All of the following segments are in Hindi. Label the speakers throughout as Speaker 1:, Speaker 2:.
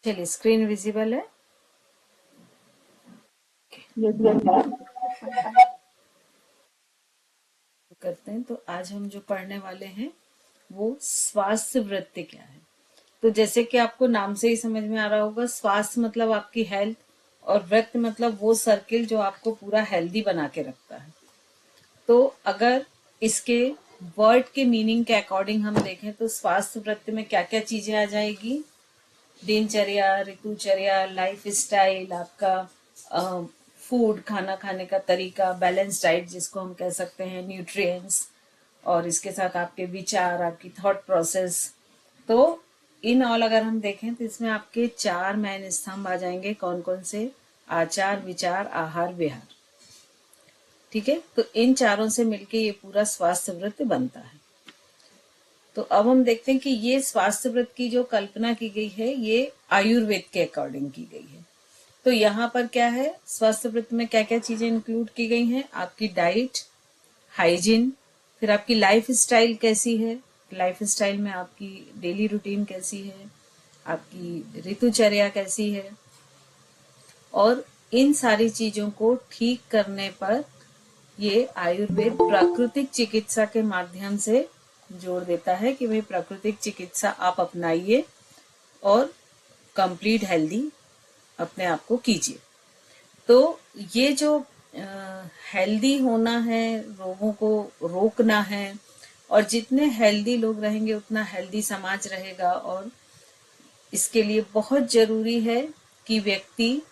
Speaker 1: चलिए, स्क्रीन विजिबल है। करते हैं। तो आज हम जो पढ़ने वाले हैं वो स्वास्थ्य वृत्ति क्या है। तो जैसे कि आपको नाम से ही समझ में आ रहा होगा, स्वास्थ्य मतलब आपकी हेल्थ और वृत्त मतलब वो सर्किल जो आपको पूरा हेल्दी बना के रखता है। तो अगर इसके वर्ड के मीनिंग के अकॉर्डिंग हम देखें तो स्वास्थ्य वृत्ति में क्या क्या चीजें आ जाएगी? दिनचर्या, ऋतुचर्या, लाइफ स्टाइल, आपका फूड, खाना खाने का तरीका, बैलेंस डाइट जिसको हम कह सकते हैं, न्यूट्रिएंट्स, और इसके साथ आपके विचार, आपकी थॉट प्रोसेस। तो इन ऑल अगर हम देखें तो इसमें आपके 4 मेन स्तंभ आ जाएंगे। कौन कौन से? आचार, विचार, आहार, विहार। ठीक है, तो इन चारों से मिलके ये पूरा स्वास्थ्य वृत्त बनता है। तो अब हम देखते हैं कि ये स्वास्थ्य वृत्त की जो कल्पना की गई है ये आयुर्वेद के अकॉर्डिंग की गई है। तो यहाँ पर क्या है, स्वास्थ्य वृत्त में क्या क्या चीजें इंक्लूड की गई हैं? आपकी डाइट, हाइजीन, फिर आपकी लाइफ स्टाइल कैसी है, लाइफ स्टाइल में आपकी डेली रूटीन कैसी है, आपकी ऋतुचर्या कैसी है, और इन सारी चीजों को ठीक करने पर ये आयुर्वेद प्राकृतिक चिकित्सा के माध्यम से जोड़ देता है कि भाई प्राकृतिक चिकित्सा आप अपनाइए और कंप्लीट हेल्दी अपने आप को कीजिए। तो ये जो हेल्दी होना है, रोगों को रोकना है, और जितने हेल्दी लोग रहेंगे उतना हेल्दी समाज रहेगा। और इसके लिए बहुत जरूरी है कि व्यक्ति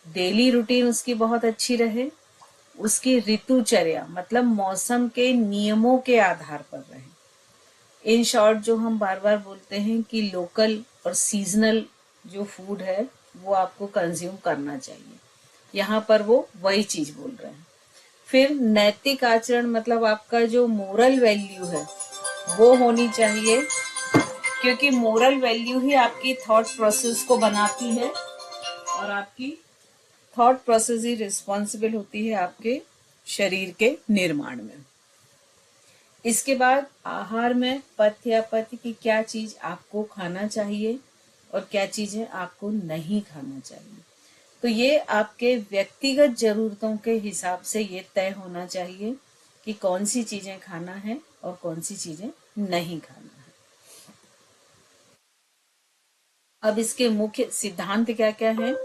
Speaker 1: डेली रूटीन उसकी बहुत अच्छी रहे, उसकी ऋतुचर्या मतलब मौसम के नियमों के आधार पर रहे। इन शॉर्ट जो हम बार बार बोलते हैं कि लोकल और सीजनल जो फूड है वो आपको कंज्यूम करना चाहिए, यहाँ पर वो वही चीज बोल रहे हैं। फिर नैतिक आचरण मतलब आपका जो मोरल वैल्यू है वो होनी चाहिए, क्योंकि मोरल वैल्यू ही आपकी थॉट प्रोसेस को बनाती है और आपकी थॉट प्रोसेस ही रिस्पॉन्सिबल होती है आपके शरीर के निर्माण में। इसके बाद आहार में पथ्य या पथ्य की क्या चीज आपको खाना चाहिए और क्या चीजें आपको नहीं खाना चाहिए। तो ये आपके व्यक्तिगत जरूरतों के हिसाब से ये तय होना चाहिए कि कौन सी चीजें खाना है और कौन सी चीजें नहीं खाना है। अब इसके मुख्य सिद्धांत क्या क्या है?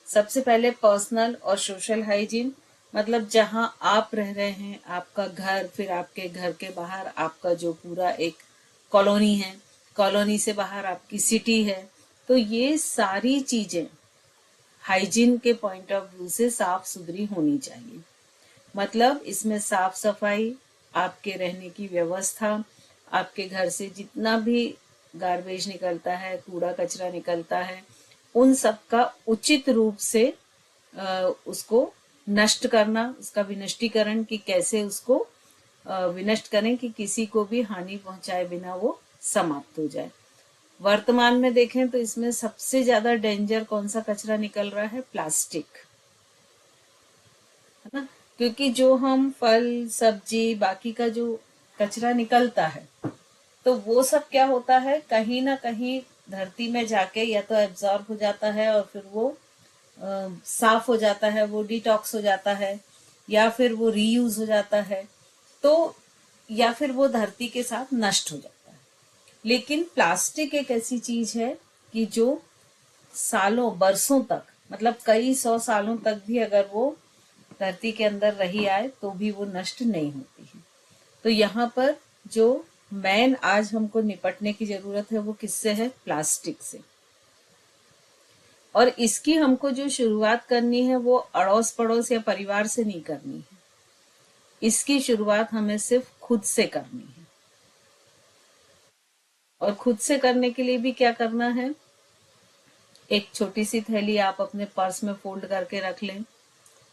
Speaker 1: सबसे पहले पर्सनल और सोशल हाइजीन, मतलब जहां आप रह रहे हैं, आपका घर, फिर आपके घर के बाहर आपका जो पूरा एक कॉलोनी है, कॉलोनी से बाहर आपकी सिटी है, तो ये सारी चीजें हाइजीन के पॉइंट ऑफ व्यू से साफ सुथरी होनी चाहिए। मतलब इसमें साफ सफाई, आपके रहने की व्यवस्था, आपके घर से जितना भी गार्बेज निकलता है, कूड़ा कचरा निकलता है, उन सब का उचित रूप से उसको नष्ट करना, उसका विनष्टीकरण कि कैसे उसको विनष्ट करें कि किसी को भी हानि पहुंचाए बिना वो समाप्त हो जाए। वर्तमान में देखें तो इसमें सबसे ज्यादा डेंजर कौन सा कचरा निकल रहा है? प्लास्टिक, है ना। क्योंकि जो हम फल सब्जी बाकी का जो कचरा निकलता है तो वो सब क्या होता है, कहीं ना कहीं धरती में जाके या तो एब्जॉर्ब हो जाता है और फिर वो साफ हो जाता है, वो डिटॉक्स हो जाता है, या फिर वो रीयूज हो जाता है, तो या फिर वो धरती के साथ नष्ट हो जाता है। लेकिन प्लास्टिक एक ऐसी चीज है कि जो सालों बरसों तक, मतलब कई 100 सालों तक भी अगर वो धरती के अंदर रही आए तो भी वो नष्ट नहीं होती है। तो यहाँ पर जो मेन आज हमको निपटने की जरूरत है वो किससे है? प्लास्टिक से। और इसकी हमको जो शुरुआत करनी है वो अड़ोस पड़ोस या परिवार से नहीं करनी है, इसकी शुरुआत हमें सिर्फ खुद से करनी है। और खुद से करने के लिए भी क्या करना है? एक छोटी सी थैली आप अपने पर्स में फोल्ड करके रख लें,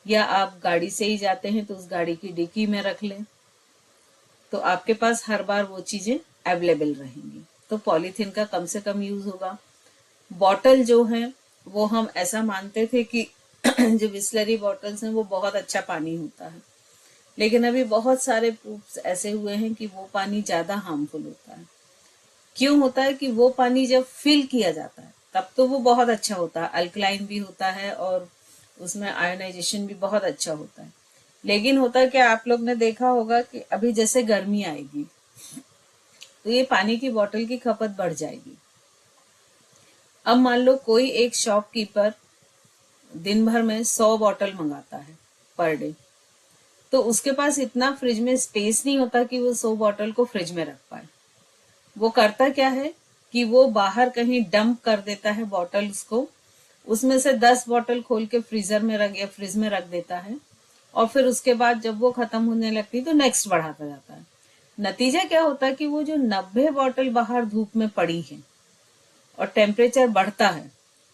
Speaker 1: या आप गाड़ी से ही जाते हैं तो उस गाड़ी की डिक्की में रख लें, तो आपके पास हर बार वो चीजें अवेलेबल रहेंगी। तो पॉलीथीन का कम से कम यूज होगा। बॉटल जो है वो हम ऐसा मानते थे कि जो बिस्लरी बॉटल्स हैं वो बहुत अच्छा पानी होता है, लेकिन अभी बहुत सारे प्रूफ्स ऐसे हुए हैं कि वो पानी ज्यादा हार्मफुल होता है। क्यों होता है कि वो पानी जब फिल किया जाता है तब तो वो बहुत अच्छा होता है, अल्कलाइन भी होता है और उसमें आयोनाइजेशन भी बहुत अच्छा होता है। लेकिन होता है क्या, आप लोग ने देखा होगा कि अभी जैसे गर्मी आएगी तो ये पानी की बोतल की खपत बढ़ जाएगी। अब मान लो कोई एक शॉपकीपर दिन भर में 100 बॉटल मंगाता है पर डे, तो उसके पास इतना फ्रिज में स्पेस नहीं होता कि वो 100 बॉटल को फ्रिज में रख पाए। वो करता क्या है कि वो बाहर कहीं डंप कर देता है बॉटल्स को, उसमें से 10 बॉटल खोल के फ्रीजर में रख या फ्रिज में रख देता है, और फिर उसके बाद जब वो खत्म होने लगती है तो नेक्स्ट बढ़ाता जाता है। नतीजा क्या होता है कि वो जो 90 बॉटल बाहर धूप में पड़ी है और टेम्परेचर बढ़ता है,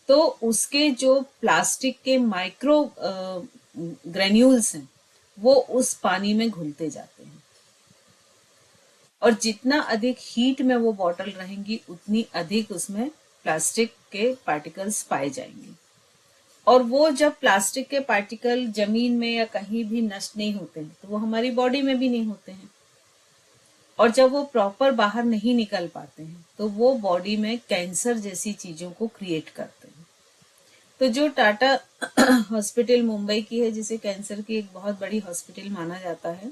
Speaker 1: तो उसके जो प्लास्टिक के माइक्रो ग्रेन्यूल्स हैं वो उस पानी में घुलते जाते हैं, और जितना अधिक हीट में वो बॉटल रहेंगी उतनी अधिक उसमें प्लास्टिक के पार्टिकल्स पाए जाएंगे। और वो जब प्लास्टिक के पार्टिकल जमीन में या कहीं भी नष्ट नहीं होते हैं तो वो हमारी बॉडी में भी नहीं होते हैं, और जब वो प्रॉपर बाहर नहीं निकल पाते हैं तो वो बॉडी में कैंसर जैसी चीजों को क्रिएट करते हैं। तो जो टाटा हॉस्पिटल मुंबई की है, जिसे कैंसर की एक बहुत बड़ी हॉस्पिटल माना जाता है,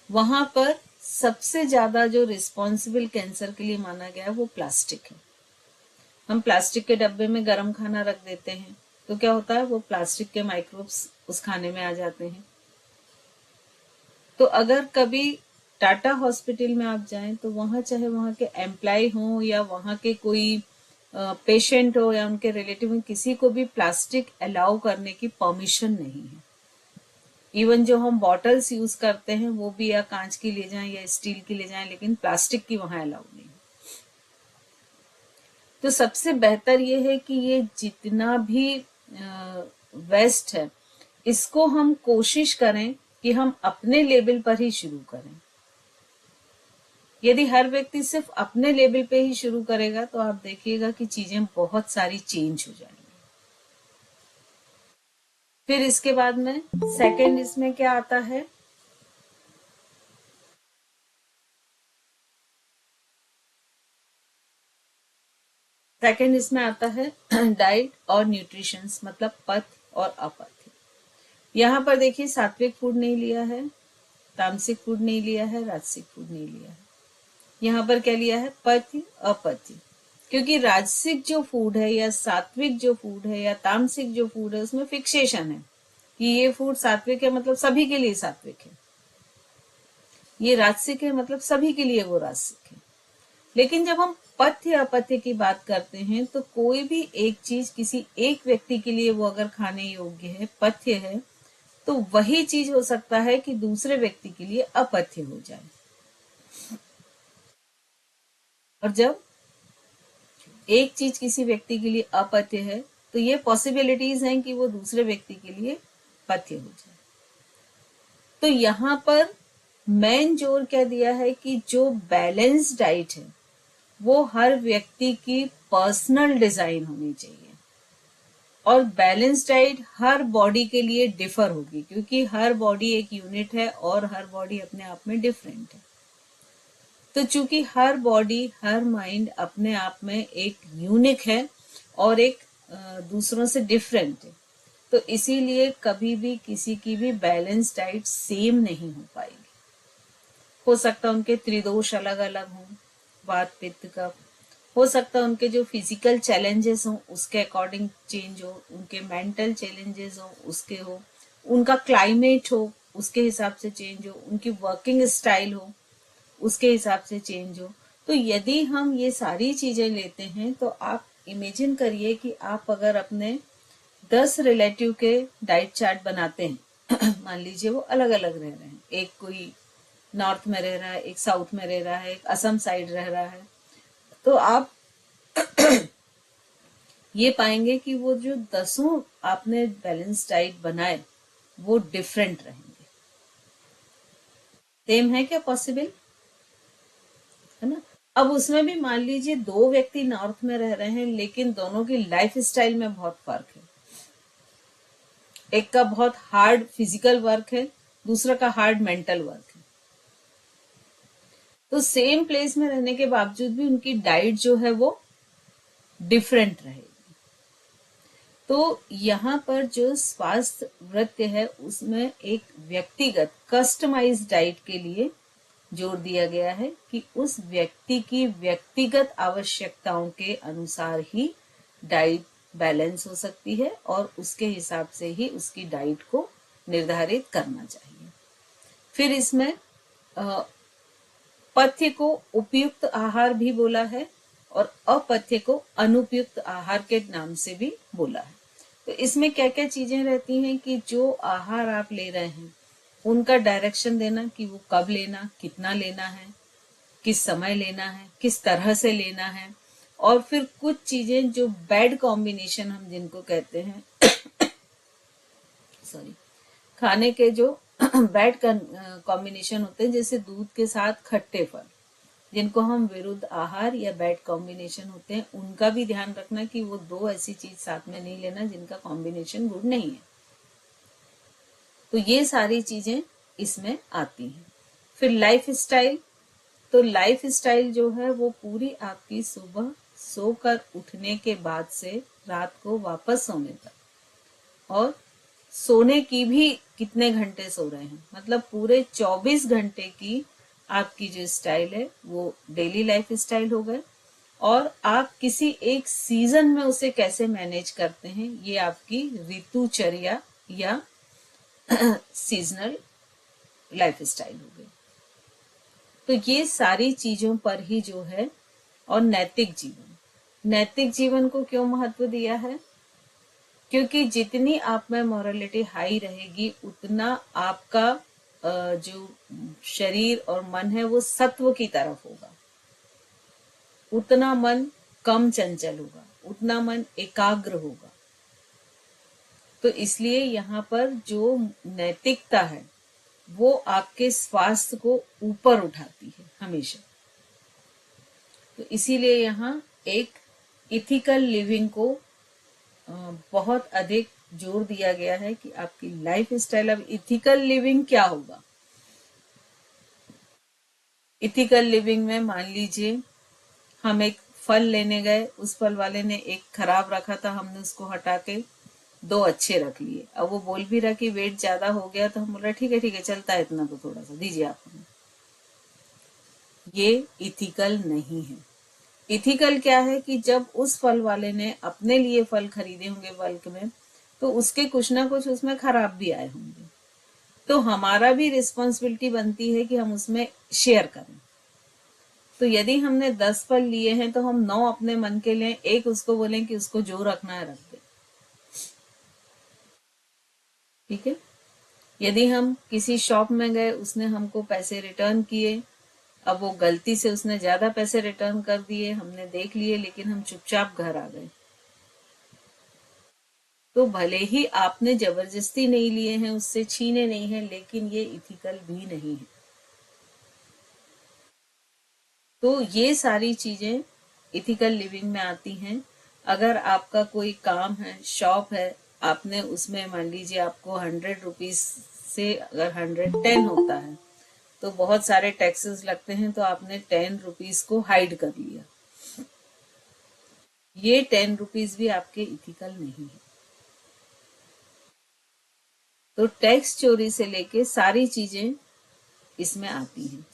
Speaker 1: वहां पर सबसे ज्यादा जो रिस्पॉन्सिबल कैंसर के लिए माना गया है वो प्लास्टिक है। हम प्लास्टिक के डब्बे में गर्म खाना रख देते हैं तो क्या होता है, वो प्लास्टिक के माइक्रोब्स उस खाने में आ जाते हैं। तो अगर कभी टाटा हॉस्पिटल में आप जाएं तो वहां चाहे वहां के एम्प्लॉय हो या वहां के कोई पेशेंट हो या उनके रिलेटिव में, किसी को भी प्लास्टिक अलाउ करने की परमिशन नहीं है। इवन जो हम बॉटल्स यूज करते हैं वो भी या कांच की ले जाएं या स्टील की ले जाएं, लेकिन प्लास्टिक की वहां अलाउ नहीं। तो सबसे बेहतर ये है कि ये जितना भी वेस्ट है इसको हम कोशिश करें कि हम अपने लेवल पर ही शुरू करें। यदि हर व्यक्ति सिर्फ अपने लेवल पे ही शुरू करेगा तो आप देखिएगा कि चीजें बहुत सारी चेंज हो जाएंगी। फिर इसके बाद में सेकंड इसमें क्या आता है, सेकंड इसमें आता है डाइट और न्यूट्रिशन, मतलब पथ्य और अपथ्य। यहाँ पर देखिए सात्विक फूड नहीं लिया है, तामसिक फूड नहीं लिया है, राजसिक फूड नहीं लिया है। यहाँ पर क्या लिया है, पथ्य अपथ्य। क्योंकि राजसिक जो फूड है या सात्विक जो फूड है या तामसिक जो फूड है उसमें फिक्सेशन है कि ये फूड सात्विक है मतलब सभी के लिए सात्विक है, ये राजसिक है मतलब सभी के लिए वो राजसिक है। लेकिन जब हम पथ्य अपथ्य की बात करते हैं तो कोई भी एक चीज किसी एक व्यक्ति के लिए वो अगर खाने योग्य है, पथ्य है, तो वही चीज हो सकता है कि दूसरे व्यक्ति के लिए अपथ्य हो जाए। और जब एक चीज किसी व्यक्ति के लिए अपथ्य है तो ये पॉसिबिलिटीज हैं कि वो दूसरे व्यक्ति के लिए पथ्य हो जाए। तो यहाँ पर मेन जोर क्या दिया है कि जो बैलेंस डाइट है वो हर व्यक्ति की पर्सनल डिजाइन होनी चाहिए, और बैलेंस डाइट हर बॉडी के लिए डिफर होगी क्योंकि हर बॉडी एक यूनिट है और हर बॉडी अपने आप में डिफरेंट है। तो चूंकि हर बॉडी हर माइंड अपने आप में एक यूनिक है और एक दूसरों से डिफरेंट है, तो इसीलिए कभी भी किसी की भी बैलेंस डाइट सेम नहीं हो पाएगी। हो सकता है उनके त्रिदोष अलग अलग हों, वात पित्त का, हो सकता है उनके जो फिजिकल चैलेंजेस हों उसके अकॉर्डिंग चेंज हो, उनके मेंटल चैलेंजेस हो उसके हो, उनका क्लाइमेट हो उसके हिसाब से चेंज हो, उनकी वर्किंग स्टाइल हो उसके हिसाब से चेंज हो। तो यदि हम ये सारी चीजें लेते हैं तो आप इमेजिन करिए कि आप अगर अपने 10 रिलेटिव के डाइट चार्ट बनाते हैं मान लीजिए वो अलग अलग रह रहे हैं, एक कोई नॉर्थ में रह रहा है, एक साउथ में रह रहा है, एक असम साइड रह रहा है, तो आप ये पाएंगे कि वो जो 10 आपने बैलेंस डाइट बनाए वो डिफरेंट रहेंगे। सेम है क्या पॉसिबल, है ना? अब उसमें भी मान लीजिए दो व्यक्ति नॉर्थ में रह रहे हैं, लेकिन दोनों की लाइफ स्टाइल में बहुत फर्क है। एक का बहुत हार्ड फिजिकल वर्क है, दूसरा का हार्ड मेंटल वर्क है। तो सेम प्लेस में रहने के बावजूद भी उनकी डाइट जो है वो डिफरेंट रहेगी। तो यहाँ पर जो स्वास्थ्य वृत्ति है उसमें एक व्यक्तिगत कस्टमाइज्ड डाइट के लिए जोर दिया गया है कि उस व्यक्ति की व्यक्तिगत आवश्यकताओं के अनुसार ही डाइट बैलेंस हो सकती है और उसके हिसाब से ही उसकी डाइट को निर्धारित करना चाहिए। फिर इसमें पथ्य को उपयुक्त आहार भी बोला है और अपथ्य को अनुपयुक्त आहार के नाम से भी बोला है। तो इसमें क्या क्या चीजें रहती हैं कि जो आहार आप ले रहे हैं उनका डायरेक्शन देना कि वो कब लेना, कितना लेना है, किस समय लेना है, किस तरह से लेना है। और फिर कुछ चीजें जो बैड कॉम्बिनेशन हम जिनको कहते हैं सॉरी, खाने के जो बैड कॉम्बिनेशन होते हैं, जैसे दूध के साथ खट्टे फल, जिनको हम विरुद्ध आहार या बैड कॉम्बिनेशन होते हैं, उनका भी ध्यान रखना कि वो दो ऐसी चीज साथ में नहीं लेना जिनका कॉम्बिनेशन गुड नहीं है। तो ये सारी चीजें इसमें आती हैं। फिर लाइफ स्टाइल, तो लाइफ स्टाइल जो है वो पूरी आपकी सुबह सोकर उठने के बाद से रात को वापस सोने तक, और सोने की भी कितने घंटे सो रहे हैं, मतलब पूरे 24 घंटे की आपकी जो स्टाइल है वो डेली लाइफ स्टाइल हो गए। और आप किसी एक सीजन में उसे कैसे मैनेज करते हैं, ये आपकी ऋतुचर्या या सीजनल लाइफ स्टाइल हो गई। तो ये सारी चीजों पर ही जो है, और नैतिक जीवन, नैतिक जीवन को क्यों महत्व दिया है, क्योंकि जितनी आप में मॉरलिटी हाई रहेगी उतना आपका जो शरीर और मन है वो सत्व की तरफ होगा, उतना मन कम चंचल होगा, उतना मन एकाग्र होगा। तो इसलिए यहाँ पर जो नैतिकता है वो आपके स्वास्थ्य को ऊपर उठाती है हमेशा। तो इसीलिए यहाँ एक इथिकल लिविंग को बहुत अधिक जोर दिया गया है कि आपकी लाइफ स्टाइल। अब इथिकल लिविंग क्या होगा? इथिकल लिविंग में मान लीजिए हम एक फल लेने गए, उस फल वाले ने एक खराब रखा था, हमने उसको हटा के दो अच्छे रख लिए। अब वो बोल भी रहा कि वेट ज्यादा हो गया, तो हम बोल रहे ठीक है चलता है इतना, तो थोड़ा सा दीजिए आप हमें। ये इथिकल नहीं है। इथिकल क्या है कि जब उस फल वाले ने अपने लिए फल खरीदे होंगे बल्क में, तो उसके कुछ ना कुछ उसमें खराब भी आए होंगे, तो हमारा भी रिस्पॉन्सिबिलिटी बनती है कि हम उसमें शेयर करें। तो यदि हमने 10 फल लिए हैं तो हम 9 अपने मन के लें, एक उसको बोलें कि उसको जो रखना है रख दे, ठीक है। यदि हम किसी शॉप में गए, उसने हमको पैसे रिटर्न किए, अब वो गलती से उसने ज्यादा पैसे रिटर्न कर दिए, हमने देख लिए, लेकिन हम चुपचाप घर आ गए, तो भले ही आपने जबरदस्ती नहीं लिए हैं, उससे छीने नहीं है, लेकिन ये इथिकल भी नहीं है। तो ये सारी चीजें इथिकल लिविंग में आती हैं। अगर आपका कोई काम है, शॉप है, आपने उसमें मान लीजिए आपको 100 रुपीज से अगर 110 होता है तो बहुत सारे टैक्सेस लगते हैं, तो आपने 10 रुपीज को हाइड कर लिया, ये 10 रुपीज भी आपके इथिकल नहीं है। तो टैक्स चोरी से लेके सारी चीजें इसमें आती हैं।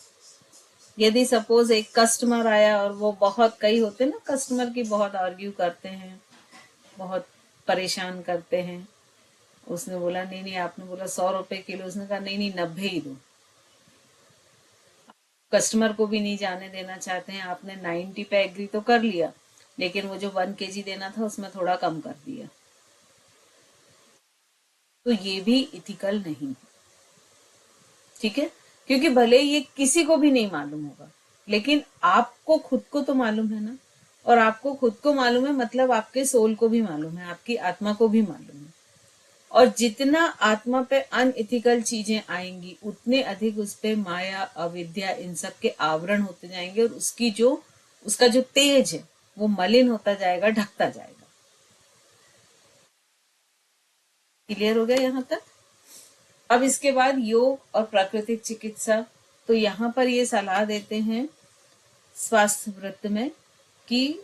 Speaker 1: यदि सपोज एक कस्टमर आया और वो बहुत, कई होते हैं ना कस्टमर की बहुत आर्ग्यू करते हैं, बहुत परेशान करते हैं, उसने बोला नहीं आपने बोला 100 रुपए किलो, उसने कहा नहीं 90 ही दो, कस्टमर को भी नहीं जाने देना चाहते हैं, आपने 90 पे एग्री तो कर लिया, लेकिन वो जो 1 kg देना था उसमें थोड़ा कम कर दिया, तो ये भी इथिकल नहीं, ठीक है। क्योंकि भले ये किसी को भी नहीं मालूम होगा, लेकिन आपको खुद को तो मालूम है ना, और आपको खुद को मालूम है मतलब आपके सोल को भी मालूम है, आपकी आत्मा को भी मालूम है। और जितना आत्मा पे अनइथिकल चीजें आएंगी उतने अधिक उस पे माया, अविद्या, इन सब के आवरण होते जाएंगे और उसका जो तेज है वो मलिन होता जाएगा, ढकता जाएगा। क्लियर हो गया यहाँ तक? अब इसके बाद योग और प्राकृतिक चिकित्सा। तो यहाँ पर ये सलाह देते हैं स्वास्थ्य वृत्त में कि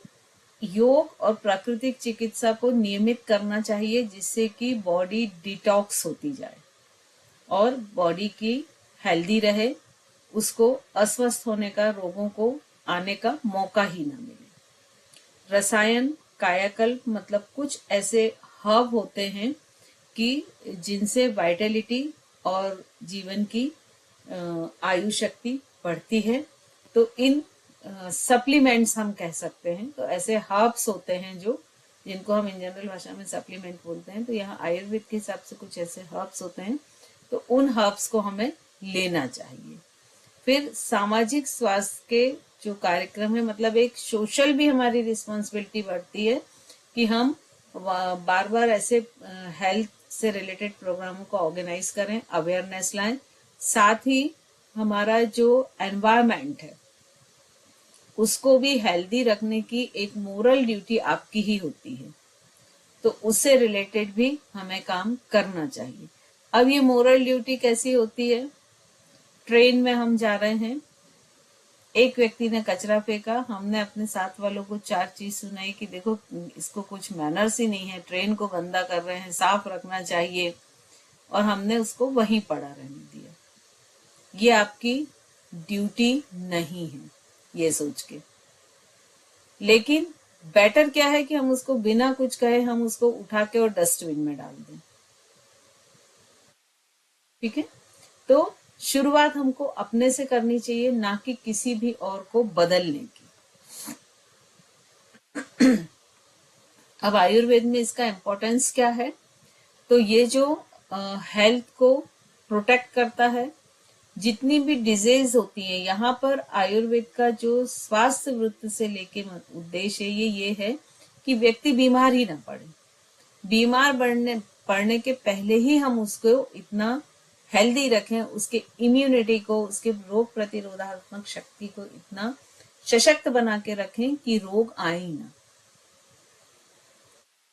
Speaker 1: योग और प्राकृतिक चिकित्सा को नियमित करना चाहिए, जिससे कि बॉडी डिटॉक्स होती जाए और बॉडी की हेल्दी रहे, उसको अस्वस्थ होने का, रोगों को आने का मौका ही ना मिले। रसायन, कायाकल्प मतलब कुछ ऐसे हर्ब होते हैं कि जिनसे वाइटलिटी और जीवन की आयु शक्ति बढ़ती है। तो इन सप्लीमेंट्स हम कह सकते हैं। तो ऐसे हर्ब्स होते हैं जो जिनको हम इन जनरल भाषा में सप्लीमेंट बोलते हैं। तो यहाँ आयुर्वेद के हिसाब से कुछ ऐसे हर्ब्स होते हैं, तो उन हर्ब्स को हमें लेना चाहिए। फिर सामाजिक स्वास्थ्य के जो कार्यक्रम है, मतलब एक सोशल भी हमारी रिस्पॉन्सिबिलिटी बढ़ती है कि हम बार बार ऐसे हेल्थ से रिलेटेड प्रोग्रामों को ऑर्गेनाइज करें, अवेयरनेस लाएं। साथ ही हमारा जो एनवायरनमेंट है उसको भी हेल्दी रखने की एक मोरल ड्यूटी आपकी ही होती है, तो उससे रिलेटेड भी हमें काम करना चाहिए। अब ये मोरल ड्यूटी कैसी होती है? ट्रेन में हम जा रहे हैं, एक व्यक्ति ने कचरा फेंका, हमने अपने साथ वालों को 4 चीज सुनाई कि देखो इसको कुछ मैनर्स ही नहीं है, ट्रेन को गंदा कर रहे हैं, साफ रखना चाहिए, और हमने उसको वहीं पड़ा रहने दिया। ये आपकी ड्यूटी नहीं है, ये सोच के। लेकिन बेटर क्या है कि हम उसको बिना कुछ कहे हम उसको उठा के और डस्टबिन में डाल दें। ठीक है? तो शुरुआत हमको अपने से करनी चाहिए, ना कि किसी भी और को बदलने की। अब आयुर्वेद में इसका इम्पोर्टेंस क्या है? तो ये जो हेल्थ को प्रोटेक्ट करता है, जितनी भी डिजीज होती है, यहाँ पर आयुर्वेद का जो स्वास्थ्य वृत्त से लेके उद्देश्य है ये है कि व्यक्ति बीमार ही ना पड़े। बीमार पड़ने के पहले ही हम उसको इतना हेल्दी रखें, उसके इम्यूनिटी को, उसके रोग प्रतिरोधात्मक शक्ति को इतना सशक्त बना के रखें कि रोग आए ही ना।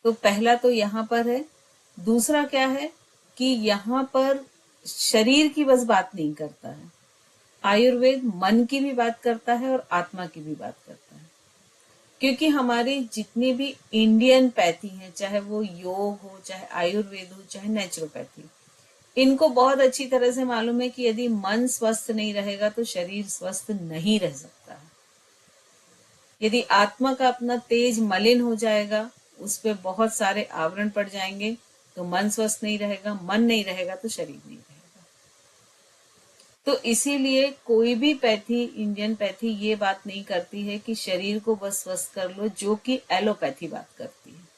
Speaker 1: तो पहला तो यहाँ पर है। दूसरा क्या है कि यहाँ पर शरीर की बस बात नहीं करता है, आयुर्वेद मन की भी बात करता है और आत्मा की भी बात करता है। क्योंकि हमारी जितनी भी इंडियन पैथी है, चाहे वो योग हो, चाहे आयुर्वेद हो, चाहे नेचुरोपैथी, इनको बहुत अच्छी तरह से मालूम है कि यदि मन स्वस्थ नहीं रहेगा तो शरीर स्वस्थ नहीं रह सकता है। यदि आत्मा का अपना तेज मलिन हो जाएगा, उस पर बहुत सारे आवरण पड़ जाएंगे, तो मन स्वस्थ नहीं रहेगा, मन नहीं रहेगा तो शरीर नहीं रहेगा। तो इसीलिए कोई भी पैथी, इंडियन पैथी ये बात नहीं करती है कि शरीर को बस स्वस्थ कर लो, जो कि एलोपैथी बात करती है।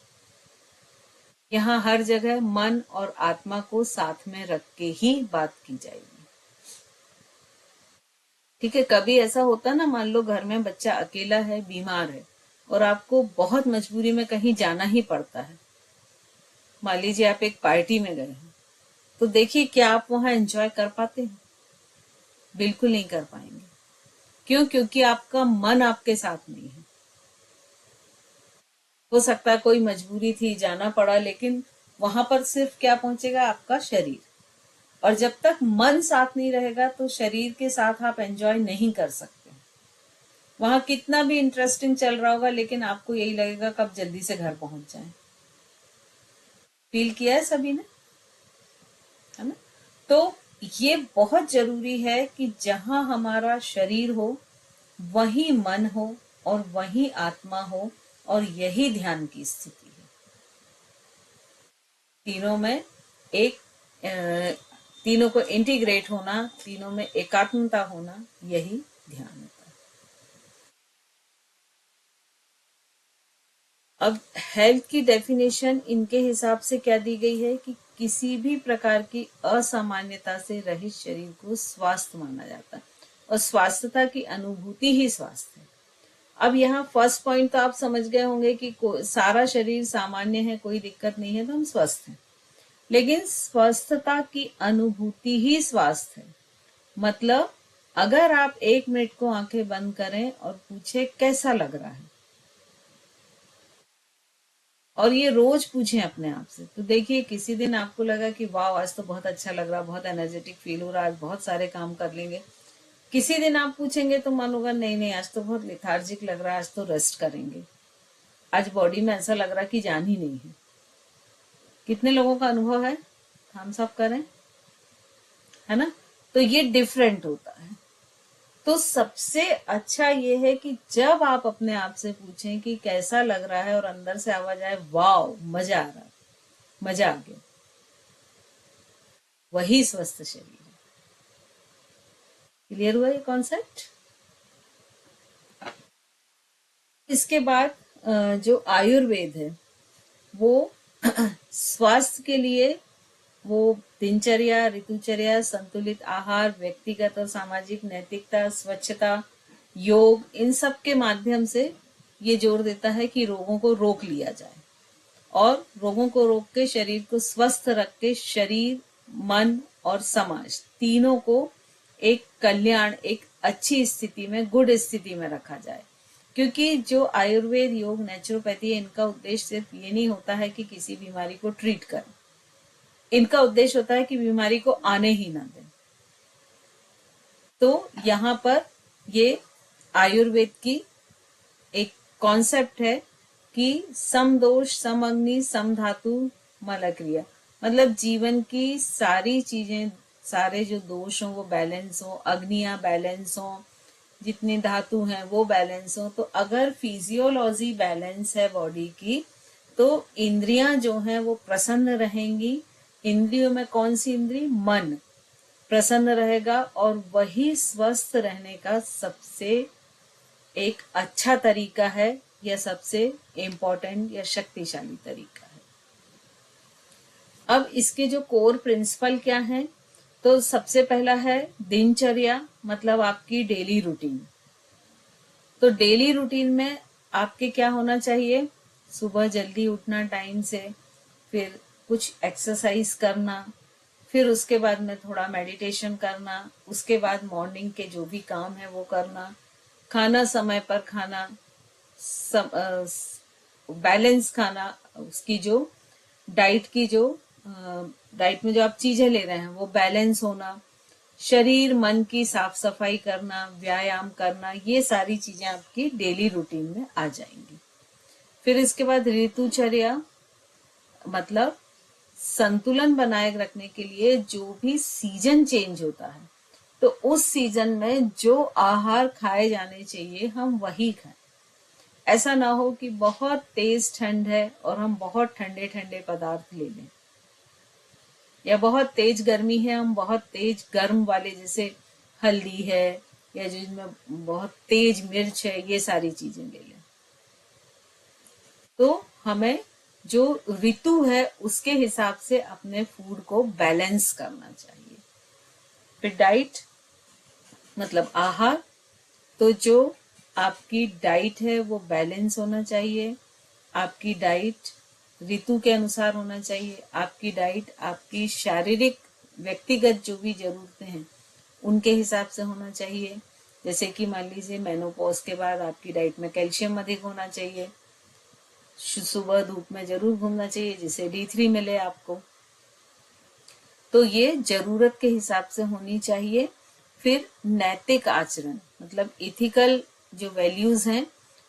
Speaker 1: यहाँ हर जगह मन और आत्मा को साथ में रख के ही बात की जाएगी। ठीक है? कभी ऐसा होता ना, मान लो घर में बच्चा अकेला है, बीमार है, और आपको बहुत मजबूरी में कहीं जाना ही पड़ता है। मान लीजिए आप एक पार्टी में गए हैं, तो देखिए क्या आप वहां एंजॉय कर पाते हैं? बिल्कुल नहीं कर पाएंगे। क्यों? क्योंकि आपका मन आपके साथ नहीं है। हो सकता है कोई मजबूरी थी, जाना पड़ा, लेकिन वहां पर सिर्फ क्या पहुंचेगा? आपका शरीर। और जब तक मन साथ नहीं रहेगा तो शरीर के साथ आप एंजॉय नहीं कर सकते। वहां कितना भी इंटरेस्टिंग चल रहा होगा, लेकिन आपको यही लगेगा कब जल्दी से घर पहुंच जाए। फील किया है सभी ने? है ना? तो ये बहुत जरूरी है कि जहां हमारा शरीर हो वही मन हो और वही आत्मा हो, और यही ध्यान की स्थिति है। तीनों में एक तीनों को इंटीग्रेट होना, तीनों में एकात्मता होना, यही ध्यान होता है। अब हेल्थ की डेफिनेशन इनके हिसाब से क्या दी गई है कि किसी भी प्रकार की असामान्यता से रहित शरीर को स्वास्थ्य माना जाता है, और स्वास्थ्यता की अनुभूति ही स्वास्थ्य है। अब यहाँ फर्स्ट पॉइंट तो आप समझ गए होंगे कि सारा शरीर सामान्य है, कोई दिक्कत नहीं है, तो हम स्वस्थ हैं। लेकिन स्वस्थता की अनुभूति ही स्वास्थ्य है। मतलब अगर आप 1 मिनट को आंखें बंद करें और पूछे कैसा लग रहा है, और ये रोज पूछें अपने आप से, तो देखिए किसी दिन आपको लगा कि वाह आज तो बहुत अच्छा लग रहा, बहुत एनर्जेटिक फील हो रहा, आज बहुत सारे काम कर लेंगे। किसी दिन आप पूछेंगे तो मन होगा नहीं नहीं आज तो बहुत लिथार्जिक लग रहा है, आज तो रेस्ट करेंगे, आज बॉडी में ऐसा लग रहा कि जान ही नहीं है। कितने लोगों का अनुभव है, हम सब करें, है ना? तो ये डिफरेंट होता है। तो सबसे अच्छा ये है कि जब आप अपने आप से पूछें कि कैसा लग रहा है और अंदर से आवाज आए वाओ मजा आ रहा है, मजा आ गया, वही स्वस्थ शरीर है। क्लियर हुआ ये कॉन्सेप्ट? इसके बाद जो आयुर्वेद है वो स्वास्थ्य के लिए वो दिनचर्या, ऋतुचर्या, संतुलित आहार, व्यक्तिगत और सामाजिक नैतिकता, स्वच्छता, योग, इन सब के माध्यम से ये जोर देता है कि रोगों को रोक लिया जाए, और रोगों को रोक के शरीर को स्वस्थ रख के शरीर, मन और समाज तीनों को एक कल्याण, एक अच्छी स्थिति में, गुड स्थिति में रखा जाए। क्योंकि जो आयुर्वेद, योग, नेचुरोपैथी है, इनका उद्देश्य सिर्फ ये नहीं होता है कि किसी बीमारी को ट्रीट करें, इनका उद्देश्य होता है कि बीमारी को आने ही ना दें। तो यहाँ पर ये आयुर्वेद की एक कॉन्सेप्ट है कि सम दोष, सम अग्नि, सम धातु, मल क्रिया। मतलब जीवन की सारी चीजें, सारे जो दोष हो वो बैलेंस हो, अग्नियां बैलेंस हो, जितनी धातु हैं वो बैलेंस हो। तो अगर फिजियोलॉजी बैलेंस है बॉडी की, तो इंद्रियां जो हैं वो प्रसन्न रहेंगी। इंद्रियों में कौन सी इंद्री? मन प्रसन्न रहेगा, और वही स्वस्थ रहने का सबसे एक अच्छा तरीका है, या सबसे इम्पोर्टेंट या शक्तिशाली तरीका है। अब इसके जो कोर प्रिंसिपल क्या है, तो सबसे पहला है दिनचर्या, मतलब आपकी डेली रूटीन। तो डेली रूटीन में आपके क्या होना चाहिए? सुबह जल्दी उठना टाइम से, फिर कुछ एक्सरसाइज करना, फिर उसके बाद में थोड़ा मेडिटेशन करना, उसके बाद मॉर्निंग के जो भी काम है वो करना, खाना समय पर खाना, बैलेंस खाना, उसकी जो डाइट की जो डाइट में जो आप चीजें ले रहे हैं वो बैलेंस होना, शरीर मन की साफ सफाई करना, व्यायाम करना, ये सारी चीजें आपकी डेली रूटीन में आ जाएंगी। फिर इसके बाद ऋतुचर्या, मतलब संतुलन बनाए रखने के लिए जो भी सीजन चेंज होता है, तो उस सीजन में जो आहार खाए जाने चाहिए हम वही खाएं। ऐसा ना हो कि बहुत तेज ठंड है और हम बहुत ठंडे ठंडे पदार्थ ले लें, या बहुत तेज गर्मी है हम बहुत तेज गर्म वाले, जैसे हल्दी है या जिसमें बहुत तेज मिर्च है, ये सारी चीजें ले लें। तो हमें जो ऋतु है उसके हिसाब से अपने फूड को बैलेंस करना चाहिए। फिर डाइट, मतलब आहार, तो जो आपकी डाइट है वो बैलेंस होना चाहिए। आपकी डाइट ऋतु के अनुसार होना चाहिए। आपकी डाइट आपकी शारीरिक व्यक्तिगत जो भी जरूरतें हैं उनके हिसाब से होना चाहिए। जैसे कि मान लीजिए मेनोपॉज के बाद आपकी डाइट में कैल्शियम अधिक होना चाहिए, सुबह धूप में जरूर घूमना चाहिए जिससे D3 मिले आपको। तो ये जरूरत के हिसाब से होनी चाहिए। फिर नैतिक आचरण, मतलब इथिकल जो वैल्यूज हैं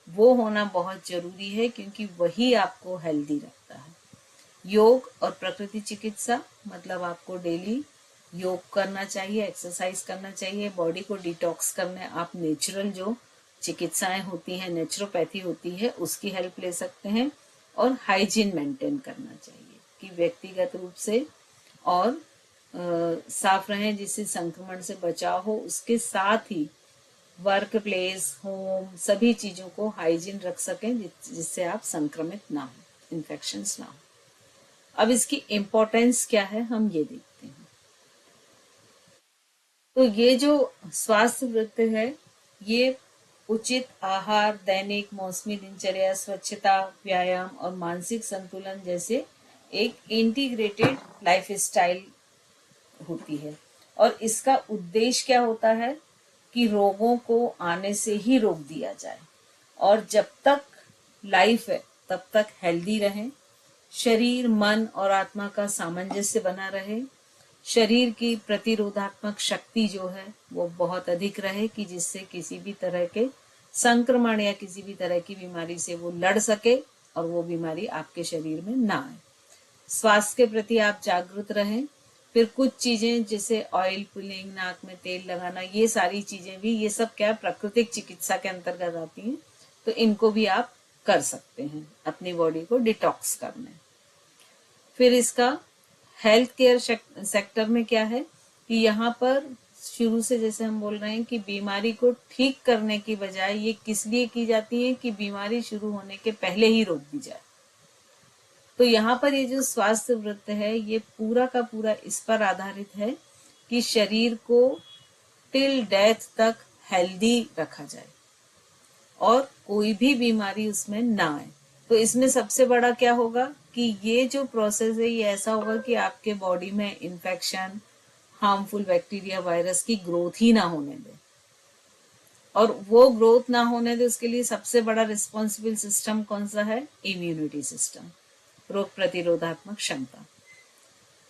Speaker 1: वो होना बहुत जरूरी है, क्योंकि वही आपको हेल्दी रखता है। योग और प्रकृति चिकित्सा, मतलब आपको डेली योग करना चाहिए, एक्सरसाइज करना चाहिए, बॉडी को डिटॉक्स करने आप नेचुरल जो चिकित्साएं होती हैं, नेचुरोपैथी होती है, उसकी हेल्प ले सकते हैं। और हाइजीन मेंटेन करना चाहिए कि व्यक्तिगत रूप से और साफ रहें जिससे संक्रमण से बचाव हो। उसके साथ ही वर्क प्लेस, होम, सभी चीजों को हाइजीन रख सकें जिससे आप संक्रमित ना हो, इन्फेक्शंस ना हो। अब इसकी इम्पोर्टेंस क्या है हम ये देखते हैं। तो ये जो स्वास्थ्य वृत्त है ये उचित आहार, दैनिक मौसमी दिनचर्या, स्वच्छता, व्यायाम और मानसिक संतुलन जैसे एक इंटीग्रेटेड लाइफ स्टाइल होती है। और इसका उद्देश्य क्या होता है कि रोगों को आने से ही रोक दिया जाए, और जब तक लाइफ है तब तक हेल्दी रहें, शरीर मन और आत्मा का सामंजस्य बना रहे, शरीर की प्रतिरोधात्मक शक्ति जो है वो बहुत अधिक रहे कि जिससे किसी भी तरह के संक्रमण या किसी भी तरह की बीमारी से वो लड़ सके और वो बीमारी आपके शरीर में ना आए। स्वास्थ्य के प्रति आप जागरूक रहें। फिर कुछ चीजें जैसे ऑयल पुलिंग, नाक में तेल लगाना, ये सारी चीजें भी, ये सब क्या प्राकृतिक चिकित्सा के अंतर्गत आती हैं, तो इनको भी आप कर सकते हैं अपनी बॉडी को डिटॉक्स करने। फिर इसका हेल्थ केयर सेक्टर में क्या है कि यहाँ पर शुरू से जैसे हम बोल रहे हैं कि बीमारी को ठीक करने की बजाय ये किस लिए की जाती है कि बीमारी शुरू होने के पहले ही रोक दी जाए। तो यहाँ पर ये जो स्वास्थ्य वृत्त है ये पूरा का पूरा इस पर आधारित है कि शरीर को टिल डेथ तक हेल्दी रखा जाए और कोई भी बीमारी उसमें ना आए। तो इसमें सबसे बड़ा क्या होगा कि ये जो प्रोसेस है ये ऐसा होगा कि आपके बॉडी में इन्फेक्शन, हार्मफुल बैक्टीरिया, वायरस की ग्रोथ ही ना होने दे। और वो ग्रोथ ना होने दे उसके लिए सबसे बड़ा रिस्पॉन्सिबल सिस्टम कौन सा है? इम्यूनिटी सिस्टम, रोग प्रतिरोधात्मक क्षमता।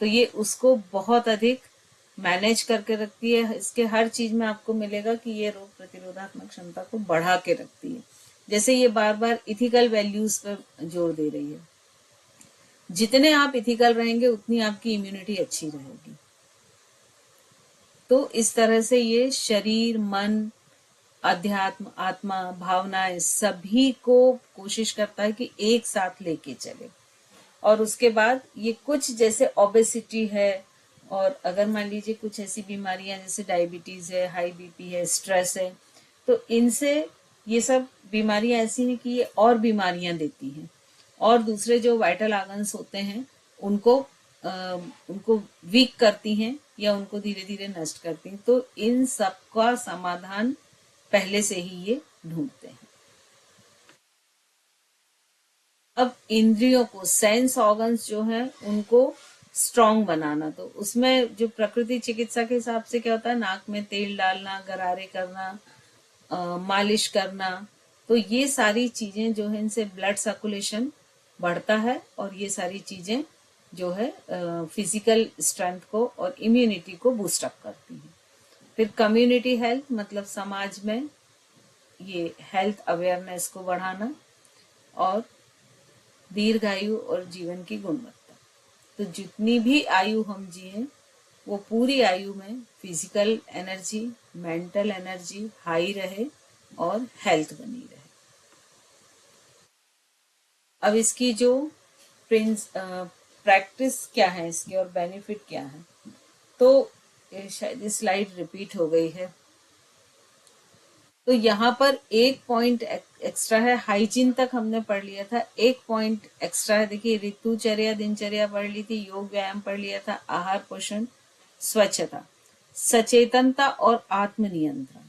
Speaker 1: तो ये उसको बहुत अधिक मैनेज करके रखती है। इसके हर चीज में आपको मिलेगा कि ये रोग प्रतिरोधात्मक क्षमता को बढ़ा के रखती है। जैसे ये बार बार इथिकल वैल्यूज पर जोर दे रही है। जितने आप इथिकल रहेंगे उतनी आपकी इम्यूनिटी अच्छी रहेगी। तो इस तरह से ये शरीर, मन, अध्यात्म, आत्मा, भावनाएं सभी को कोशिश करता है कि एक साथ लेके चले। और उसके बाद ये कुछ जैसे ओबेसिटी है, और अगर मान लीजिए कुछ ऐसी बीमारियां जैसे डायबिटीज है, हाई बीपी है, स्ट्रेस है, तो इनसे ये सब बीमारियां ऐसी हैं कि ये और बीमारियां देती हैं और दूसरे जो वाइटल ऑर्गन्स होते हैं उनको उनको वीक करती हैं या उनको धीरे धीरे नष्ट करती हैं। तो इन सब का समाधान पहले से ही ये ढूंढते हैं। अब इंद्रियों को, सेंस ऑर्गन्स जो है उनको स्ट्रॉन्ग बनाना, तो उसमें जो प्रकृति चिकित्सा के हिसाब से क्या होता है, नाक में तेल डालना, गरारे करना, मालिश करना, तो ये सारी चीजें जो है इनसे ब्लड सर्कुलेशन बढ़ता है और ये सारी चीजें जो है फिजिकल स्ट्रेंथ को और इम्यूनिटी को बूस्ट अप करती हैं। फिर कम्युनिटी हेल्थ मतलब समाज में ये हेल्थ अवेयरनेस को बढ़ाना और दीर्घायु और जीवन की गुणवत्ता। तो जितनी भी आयु हम जिए वो पूरी आयु में physical energy, mental energy high रहे और हेल्थ बनी रहे। अब इसकी जो प्रैक्टिस क्या है इसकी और बेनिफिट क्या है, तो शायद स्लाइड रिपीट हो गई है। तो यहाँ पर एक पॉइंट एक्स्ट्रा है, हाइजीन तक हमने पढ़ लिया था, एक पॉइंट एक्स्ट्रा है। देखिए ऋतुचर्या, दिनचर्या पढ़ ली थी, योग व्यायाम पढ़ लिया था, आहार पोषण, स्वच्छता, सचेतनता और आत्मनियंत्रण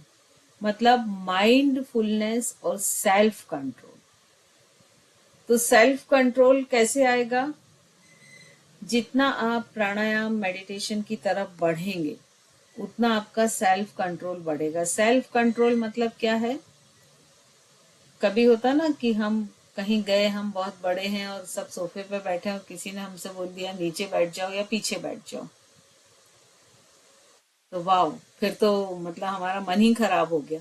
Speaker 1: मतलब माइंडफुलनेस और सेल्फ कंट्रोल। तो सेल्फ कंट्रोल कैसे आएगा? जितना आप प्राणायाम, मेडिटेशन की तरफ बढ़ेंगे उतना आपका सेल्फ कंट्रोल बढ़ेगा। सेल्फ कंट्रोल मतलब क्या है? कभी होता ना कि हम कहीं गए, हम बहुत बड़े हैं और सब सोफे पे बैठे हैं और किसी ने हमसे बोल दिया नीचे बैठ जाओ या पीछे बैठ जाओ, तो वाह, फिर तो मतलब हमारा मन ही खराब हो गया।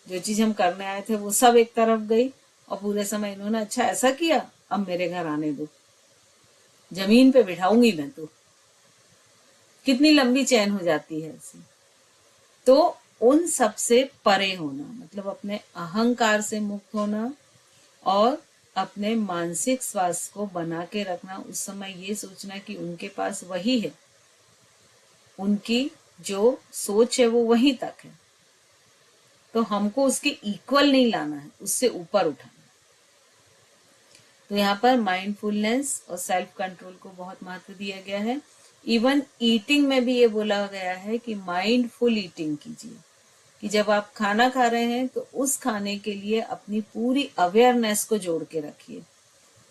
Speaker 1: जो चीज हम करने आए थे वो सब एक तरफ गई और पूरे समय इन्होंने अच्छा ऐसा किया, अब मेरे घर आने दो, जमीन पे बिठाऊंगी मैं तो। कितनी लंबी चैन हो जाती है ऐसी। तो उन सब से परे होना मतलब अपने अहंकार से मुक्त होना और अपने मानसिक स्वास्थ्य को बना के रखना। उस समय ये सोचना कि उनके पास वही है, उनकी जो सोच है वो वहीं तक है, तो हमको उसके इक्वल नहीं लाना है, उससे ऊपर उठाना। तो यहाँ पर माइंडफुलनेस और सेल्फ कंट्रोल को बहुत महत्व दिया गया है। इवन ईटिंग में भी ये बोला गया है कि माइंडफुल ईटिंग कीजिए, कि जब आप खाना खा रहे हैं तो उस खाने के लिए अपनी पूरी अवेयरनेस को जोड़ के रखिए।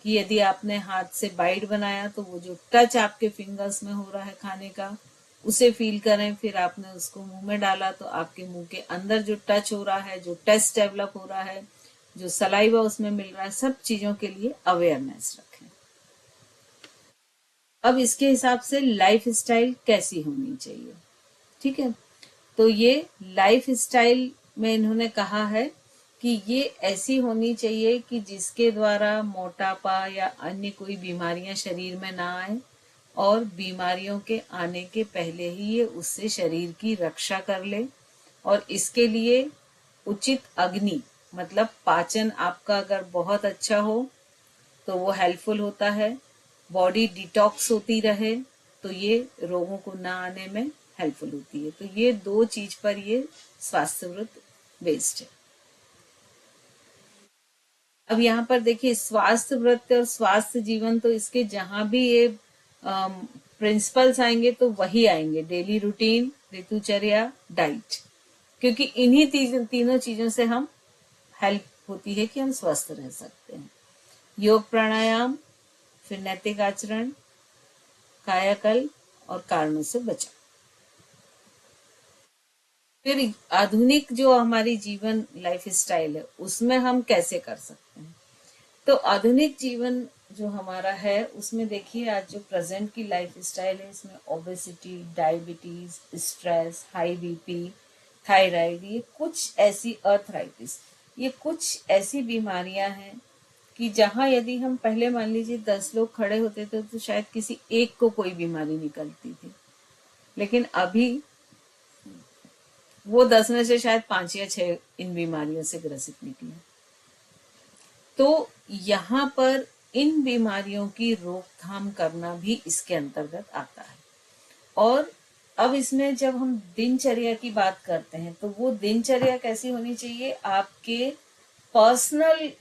Speaker 1: कि यदि आपने हाथ से बाइट बनाया तो वो जो टच आपके फिंगर्स में हो रहा है खाने का, उसे फील करें। फिर आपने उसको मुंह में डाला तो आपके मुंह के अंदर जो टच हो रहा है, जो टेस्ट डेवलप हो रहा है, जो सलाइवा उसमें मिल रहा है, सब चीजों के लिए अवेयरनेस रखें। अब इसके हिसाब से लाइफ स्टाइल कैसी होनी चाहिए, ठीक है। तो ये लाइफ स्टाइल में इन्होंने कहा है कि ये ऐसी होनी चाहिए कि जिसके द्वारा मोटापा या अन्य कोई बीमारियां शरीर में ना आए, और बीमारियों के आने के पहले ही ये उससे शरीर की रक्षा कर ले। और इसके लिए उचित अग्नि मतलब पाचन आपका अगर बहुत अच्छा हो तो वो हेल्पफुल होता है। बॉडी डिटॉक्स होती रहे तो ये रोगों को ना आने में हेल्पफुल होती है। तो ये दो चीज पर ये स्वास्थ्य व्रत बेस्ड है। अब यहाँ पर देखिए स्वास्थ्य व्रत और स्वास्थ्य जीवन, तो इसके जहां भी ये प्रिंसिपल्स आएंगे तो वही आएंगे, डेली रूटीन, ऋतुचर्या, डाइट। क्योंकि इन्हीं तीनों चीजों से हम हेल्प होती है कि हम स्वस्थ रह सकते हैं। योग प्राणायाम, फिर नैतिक आचरण, कायाकल्प और कारणों से बचाव। फिर आधुनिक जो हमारी जीवन लाइफ स्टाइल है उसमें हम कैसे कर सकते हैं। तो आधुनिक जीवन जो हमारा है उसमें देखिए आज जो प्रेजेंट की लाइफ स्टाइल है इसमें obesity, diabetes, stress, high BP, thyroid, ये कुछ ऐसी अर्थराइटिस, ये कुछ ऐसी बीमारियां हैं कि जहां यदि हम पहले मान लीजिए 10 लोग खड़े होते थे तो शायद किसी एक को कोई बीमारी निकलती थी, लेकिन अभी वो 10 में से शायद 5 या 6 इन बीमारियों से ग्रसित निकले। तो यहाँ पर इन बीमारियों की रोकथाम करना भी इसके अंतर्गत आता है। और अब इसमें जब हम दिनचर्या की बात करते हैं तो वो दिनचर्या कैसी होनी चाहिए, आपके पर्सनल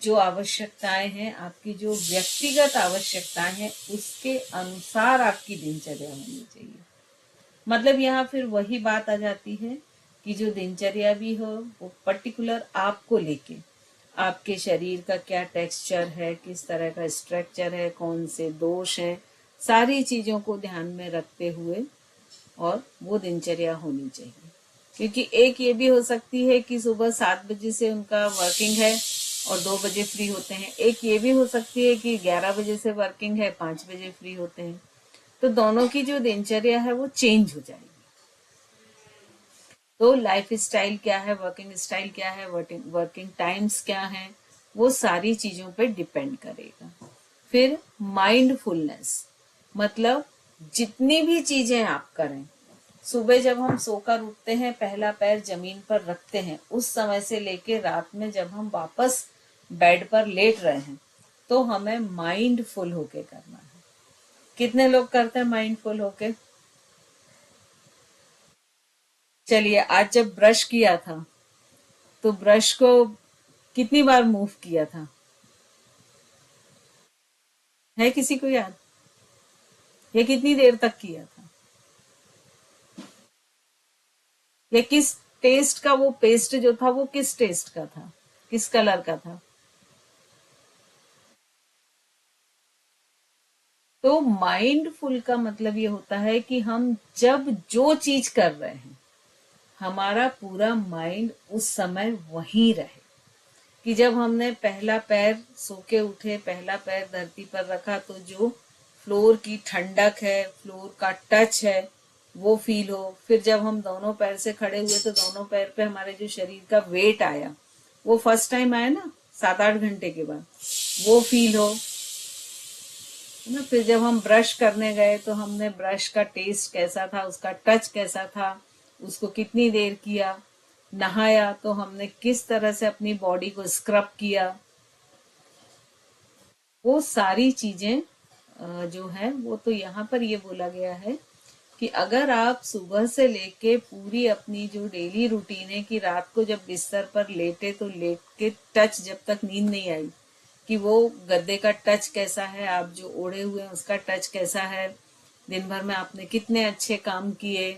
Speaker 1: जो आवश्यकताएं हैं, आपकी जो व्यक्तिगत आवश्यकताएं हैं, उसके अनुसार आपकी दिनचर्या होनी चाहिए। मतलब यहाँ फिर वही बात आ जाती है कि जो दिनचर्या भी हो वो पर्टिकुलर आपको लेके, आपके शरीर का क्या टेक्सचर है, किस तरह का स्ट्रक्चर है, कौन से दोष हैं, सारी चीजों को ध्यान में रखते हुए और वो दिनचर्या होनी चाहिए। क्योंकि एक ये भी हो सकती है कि सुबह 7 बजे से उनका वर्किंग है और 2 बजे फ्री होते हैं। एक ये भी हो सकती है कि 11 बजे से वर्किंग है, 5 बजे फ्री होते हैं। तो दोनों की जो दिनचर्या है वो चेंज हो जाएगी। तो लाइफ स्टाइल क्या है, वर्किंग स्टाइल क्या है, वर्किंग टाइम्स क्या है, वो सारी चीजों पे डिपेंड करेगा। फिर माइंडफुलनेस मतलब जितनी भी चीजें आप करें, सुबह जब हम सोकर उठते हैं पहला पैर जमीन पर रखते हैं, उस समय से लेके रात में जब हम वापस बेड पर लेट रहे हैं, तो हमें माइंडफुल होके करना है। कितने लोग करते हैं माइंडफुल होके? चलिए, आज जब ब्रश किया था तो ब्रश को कितनी बार मूव किया था, है किसी को याद? ये कितनी देर तक किया था? ये किस टेस्ट का, वो पेस्ट जो था वो किस टेस्ट का था, किस कलर का था? तो माइंडफुल का मतलब ये होता है कि हम जब जो चीज कर रहे हैं हमारा पूरा माइंड उस समय वहीं रहे। कि जब हमने पहला पैर सो के उठे, पहला पैर धरती पर रखा, तो जो फ्लोर की ठंडक है, फ्लोर का टच है, वो फील हो। फिर जब हम दोनों पैर से खड़े हुए तो दोनों पैर पे हमारे जो शरीर का वेट आया, वो फर्स्ट टाइम आया ना 7-8 घंटे के बाद, वो फील हो ना। फिर जब हम ब्रश करने गए तो हमने ब्रश का टेस्ट कैसा था, उसका टच कैसा था, उसको कितनी देर किया। नहाया तो हमने किस तरह से अपनी बॉडी को स्क्रब किया। वो सारी चीजें जो है वो तो यहाँ पर ये बोला गया है कि अगर आप सुबह से लेके पूरी अपनी जो डेली रूटीन है कि रात को जब बिस्तर पर लेटे तो लेट के टच, जब तक नींद नहीं आई, कि वो गद्दे का टच कैसा है, आप जो ओढ़े हुए हैं उसका टच कैसा है, दिन भर में आपने कितने अच्छे काम किए,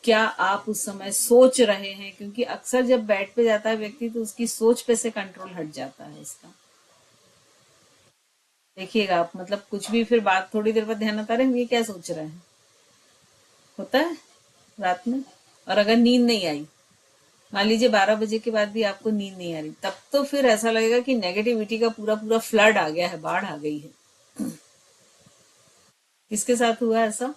Speaker 1: क्या आप उस समय सोच रहे हैं। क्योंकि अक्सर जब बेड पे जाता है व्यक्ति तो उसकी सोच पे से कंट्रोल हट जाता है उसका। देखिएगा आप, मतलब कुछ भी फिर बात थोड़ी देर बाद ध्यान आता रहे हम ये क्या सोच रहे हैं, होता है रात में। और अगर नींद नहीं आई, मान लीजिए 12 बजे के बाद भी आपको नींद नहीं आ रही, तब तो फिर ऐसा लगेगा कि नेगेटिविटी का पूरा पूरा फ्लड आ गया है, बाढ़ आ गई है। किसके साथ हुआ ऐसा?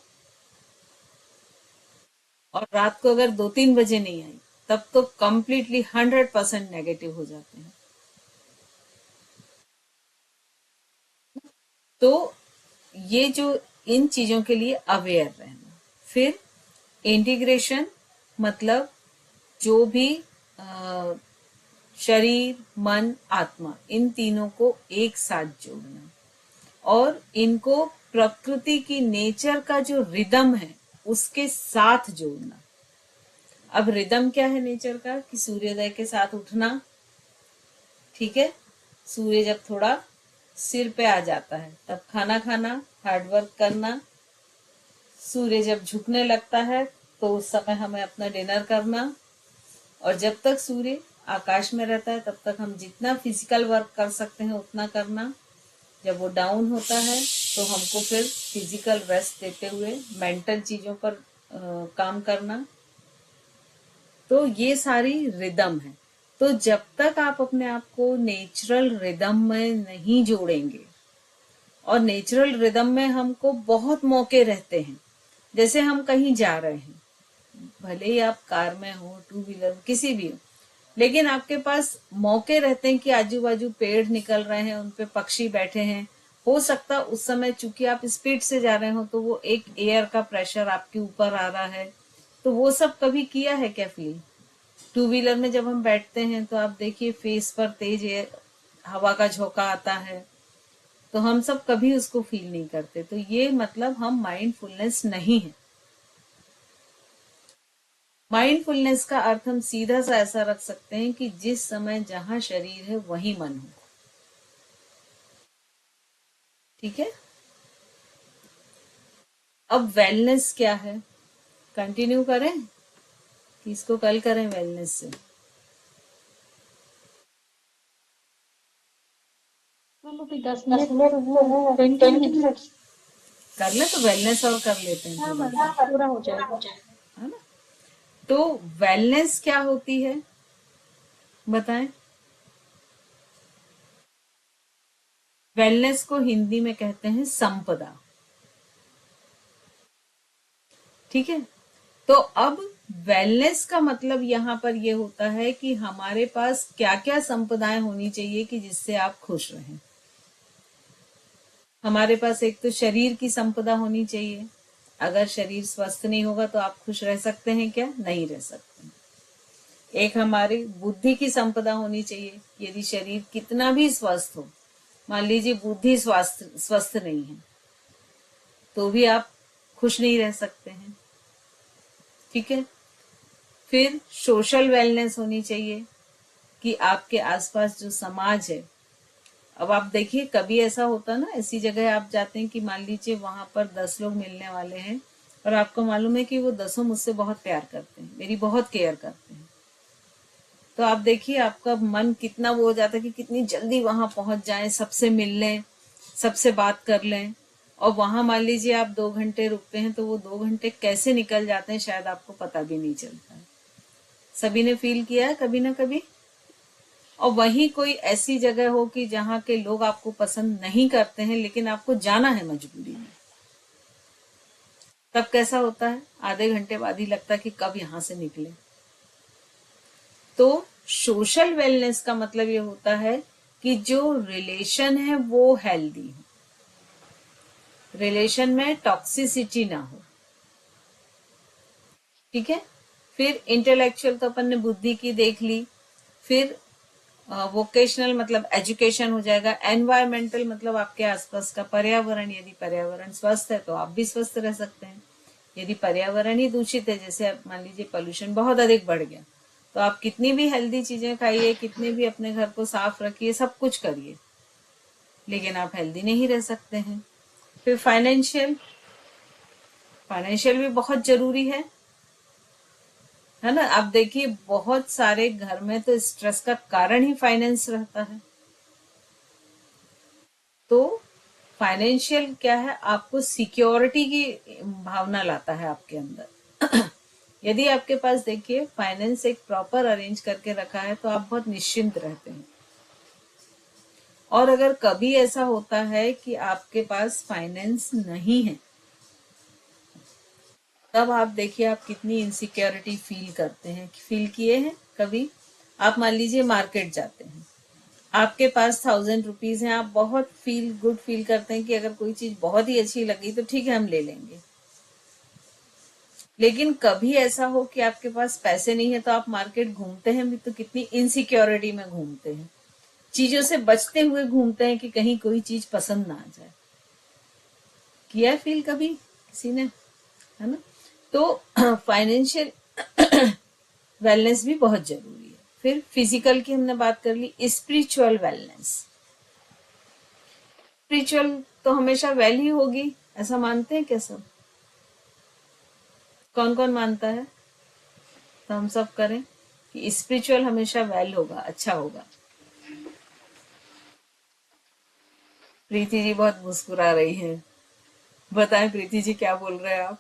Speaker 1: और रात को अगर 2-3 बजे नहीं आई, तब तो कंप्लीटली 100% नेगेटिव हो जाते हैं। तो ये जो इन चीजों के लिए अवेयर रहना। फिर इंटीग्रेशन मतलब जो भी अ, शरीर मन आत्मा इन तीनों को एक साथ जोड़ना, और इनको प्रकृति की नेचर का जो रिदम है उसके साथ जोड़ना। अब रिदम क्या है नेचर का, कि सूर्योदय के साथ उठना, ठीक है, सूर्य जब थोड़ा सिर पे आ जाता है तब खाना खाना, हार्डवर्क करना, सूर्य जब झुकने लगता है तो उस समय हमें अपना डिनर करना, और जब तक सूर्य आकाश में रहता है तब तक हम जितना फिजिकल वर्क कर सकते हैं उतना करना। जब वो डाउन होता है तो हमको फिर फिजिकल रेस्ट देते हुए मेंटल चीजों पर काम करना। तो ये सारी रिदम है। तो जब तक आप अपने आप को नेचुरल रिदम में नहीं जोड़ेंगे, और नेचुरल रिदम में हमको बहुत मौके रहते हैं, जैसे हम कहीं जा रहे हैं, भले ही आप कार में हो, टू व्हीलर किसी भी हो, लेकिन आपके पास मौके रहते हैं कि आजू बाजू पेड़ निकल रहे हैं, उनपे पक्षी बैठे हैं। हो सकता उस समय चूंकि आप स्पीड से जा रहे हो तो वो एक एयर का प्रेशर आपके ऊपर आ रहा है। तो वो सब कभी किया है क्या फील? टू व्हीलर में जब हम बैठते हैं तो आप देखिए फेस पर तेज हवा का झोंका आता है, तो हम सब कभी उसको फील नहीं करते। तो ये मतलब हम माइंडफुलनेस नहीं है। माइंडफुलनेस का अर्थ हम सीधा सा ऐसा रख सकते हैं कि जिस समय जहां शरीर है वहीं मन हो, ठीक है। अब वेलनेस क्या है, कंटिन्यू करें कि इसको कल करें वेलनेस से?
Speaker 2: चलो फिर 10 मिनट 20 मिनट
Speaker 1: कर ले तो वेलनेस और कर लेते हैं
Speaker 2: हाँ
Speaker 1: थोड़ा
Speaker 2: मैम
Speaker 1: सा,
Speaker 2: पूरा हो जाएगा।
Speaker 1: है ना। तो वेलनेस क्या होती है बताएं? वेलनेस को हिंदी में कहते हैं संपदा, ठीक है। तो अब वेलनेस का मतलब यहाँ पर ये होता है कि हमारे पास क्या क्या संपदाएं होनी चाहिए कि जिससे आप खुश रहें। हमारे पास एक तो शरीर की संपदा होनी चाहिए। अगर शरीर स्वस्थ नहीं होगा तो आप खुश रह सकते हैं क्या? नहीं रह सकते। एक हमारी बुद्धि की संपदा होनी चाहिए। यदि शरीर कितना भी स्वस्थ हो, मान लीजिए बुद्धि स्वस्थ नहीं है, तो भी आप खुश नहीं रह सकते हैं, ठीक है। फिर सोशल वेलनेस होनी चाहिए कि आपके आसपास जो समाज है, अब आप देखिए कभी ऐसा होता ना, ऐसी जगह आप जाते हैं कि मान लीजिए वहां पर 10 लोग मिलने वाले हैं, और आपको मालूम है कि वो 10 मुझसे बहुत प्यार करते हैं, मेरी बहुत केयर करते हैं। तो आप देखिए आपका मन कितना वो हो जाता है कि कितनी जल्दी वहां पहुंच जाएं, सबसे मिल लें, सबसे बात कर लें। और वहां मान लीजिए आप 2 घंटे रुकते हैं तो वो 2 घंटे कैसे निकल जाते हैं शायद आपको पता भी नहीं चलता है। सभी ने फील किया है कभी ना कभी। और वहीं कोई ऐसी जगह हो कि जहाँ के लोग आपको पसंद नहीं करते हैं लेकिन आपको जाना है मजबूरी में, तब कैसा होता है? आधे घंटे बाद ही लगता है कि कब यहां से निकले। तो सोशल वेलनेस का मतलब ये होता है कि जो रिलेशन है वो हेल्दी हो, रिलेशन में टॉक्सिसिटी ना हो, ठीक है। फिर इंटेलेक्चुअल तो अपन ने बुद्धि की देख ली। फिर वोकेशनल मतलब एजुकेशन हो जाएगा। एनवायरमेंटल मतलब आपके आसपास का पर्यावरण, यदि पर्यावरण स्वस्थ है तो आप भी स्वस्थ रह सकते हैं। यदि पर्यावरण ही दूषित है, जैसे मान लीजिए पोल्यूशन बहुत अधिक बढ़ गया, तो आप कितनी भी हेल्दी चीजें खाइए, कितने भी अपने घर को साफ रखिए, सब कुछ करिए, लेकिन आप हेल्दी नहीं रह सकते हैं। फिर फाइनेंशियल, फाइनेंशियल भी बहुत जरूरी है ना। आप देखिए बहुत सारे घर में तो स्ट्रेस का कारण ही फाइनेंस रहता है। तो फाइनेंशियल क्या है, आपको सिक्योरिटी की भावना लाता है आपके अंदर। यदि आपके पास देखिए फाइनेंस एक प्रॉपर अरेंज करके रखा है तो आप बहुत निश्चिंत रहते हैं। और अगर कभी ऐसा होता है कि आपके पास फाइनेंस नहीं है, तब आप देखिए आप कितनी इनसिक्योरिटी फील करते हैं। फील किए हैं कभी? आप मान लीजिए मार्केट जाते हैं, आपके पास 1000 रुपीज हैं, आप बहुत गुड फील करते हैं कि अगर कोई चीज बहुत ही अच्छी लगी तो ठीक है हम ले लेंगे। लेकिन कभी ऐसा हो कि आपके पास पैसे नहीं है तो आप मार्केट घूमते हैं भी तो कितनी इनसिक्योरिटी में घूमते हैं, चीजों से बचते हुए घूमते हैं कि कहीं कोई चीज पसंद ना आ जाए। किया है फील कभी किसी ने? है ना? तो फाइनेंशियल वेलनेस भी बहुत जरूरी है। फिर फिजिकल की हमने बात कर ली, स्पिरिचुअल वेलनेस। स्पिरिचुअल तो हमेशा वेल ही होगी, ऐसा मानते हैं क्या सब? कौन कौन मानता है? तो हम सब करें कि स्पिरिचुअल हमेशा वेल होगा, अच्छा होगा। प्रीति जी बहुत मुस्कुरा रही हैं। बताएं प्रीति जी क्या बोल रहे हैं आप?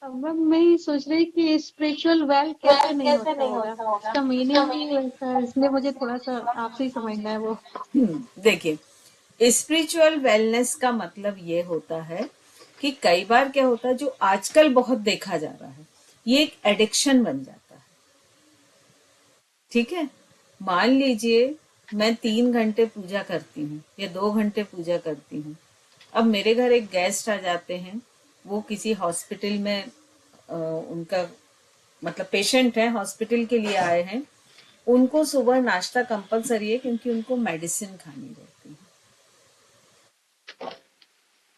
Speaker 2: अब मैं ये सोच रही कि स्पिरिचुअल वेल कैसे नहीं होता होगा, इसका मीनिंग ही वैसा है, इसलिए मुझे थोड़ा सा आपसे ही समझना है वो।
Speaker 1: देखिए स्पिरिचुअल वेलनेस का मतलब ये होता है कि कई बार क्या होता है, जो आजकल बहुत देखा जा रहा है, ये एक एडिक्शन बन जाता है। ठीक है, मान लीजिए मैं 3 घंटे पूजा करती हूँ या 2 घंटे पूजा करती हूँ। अब मेरे घर एक गेस्ट आ जाते हैं, वो किसी हॉस्पिटल में उनका मतलब पेशेंट है, हॉस्पिटल के लिए आए हैं। उनको सुबह नाश्ता कंपलसरी है क्योंकि उनको मेडिसिन खानी रहती है।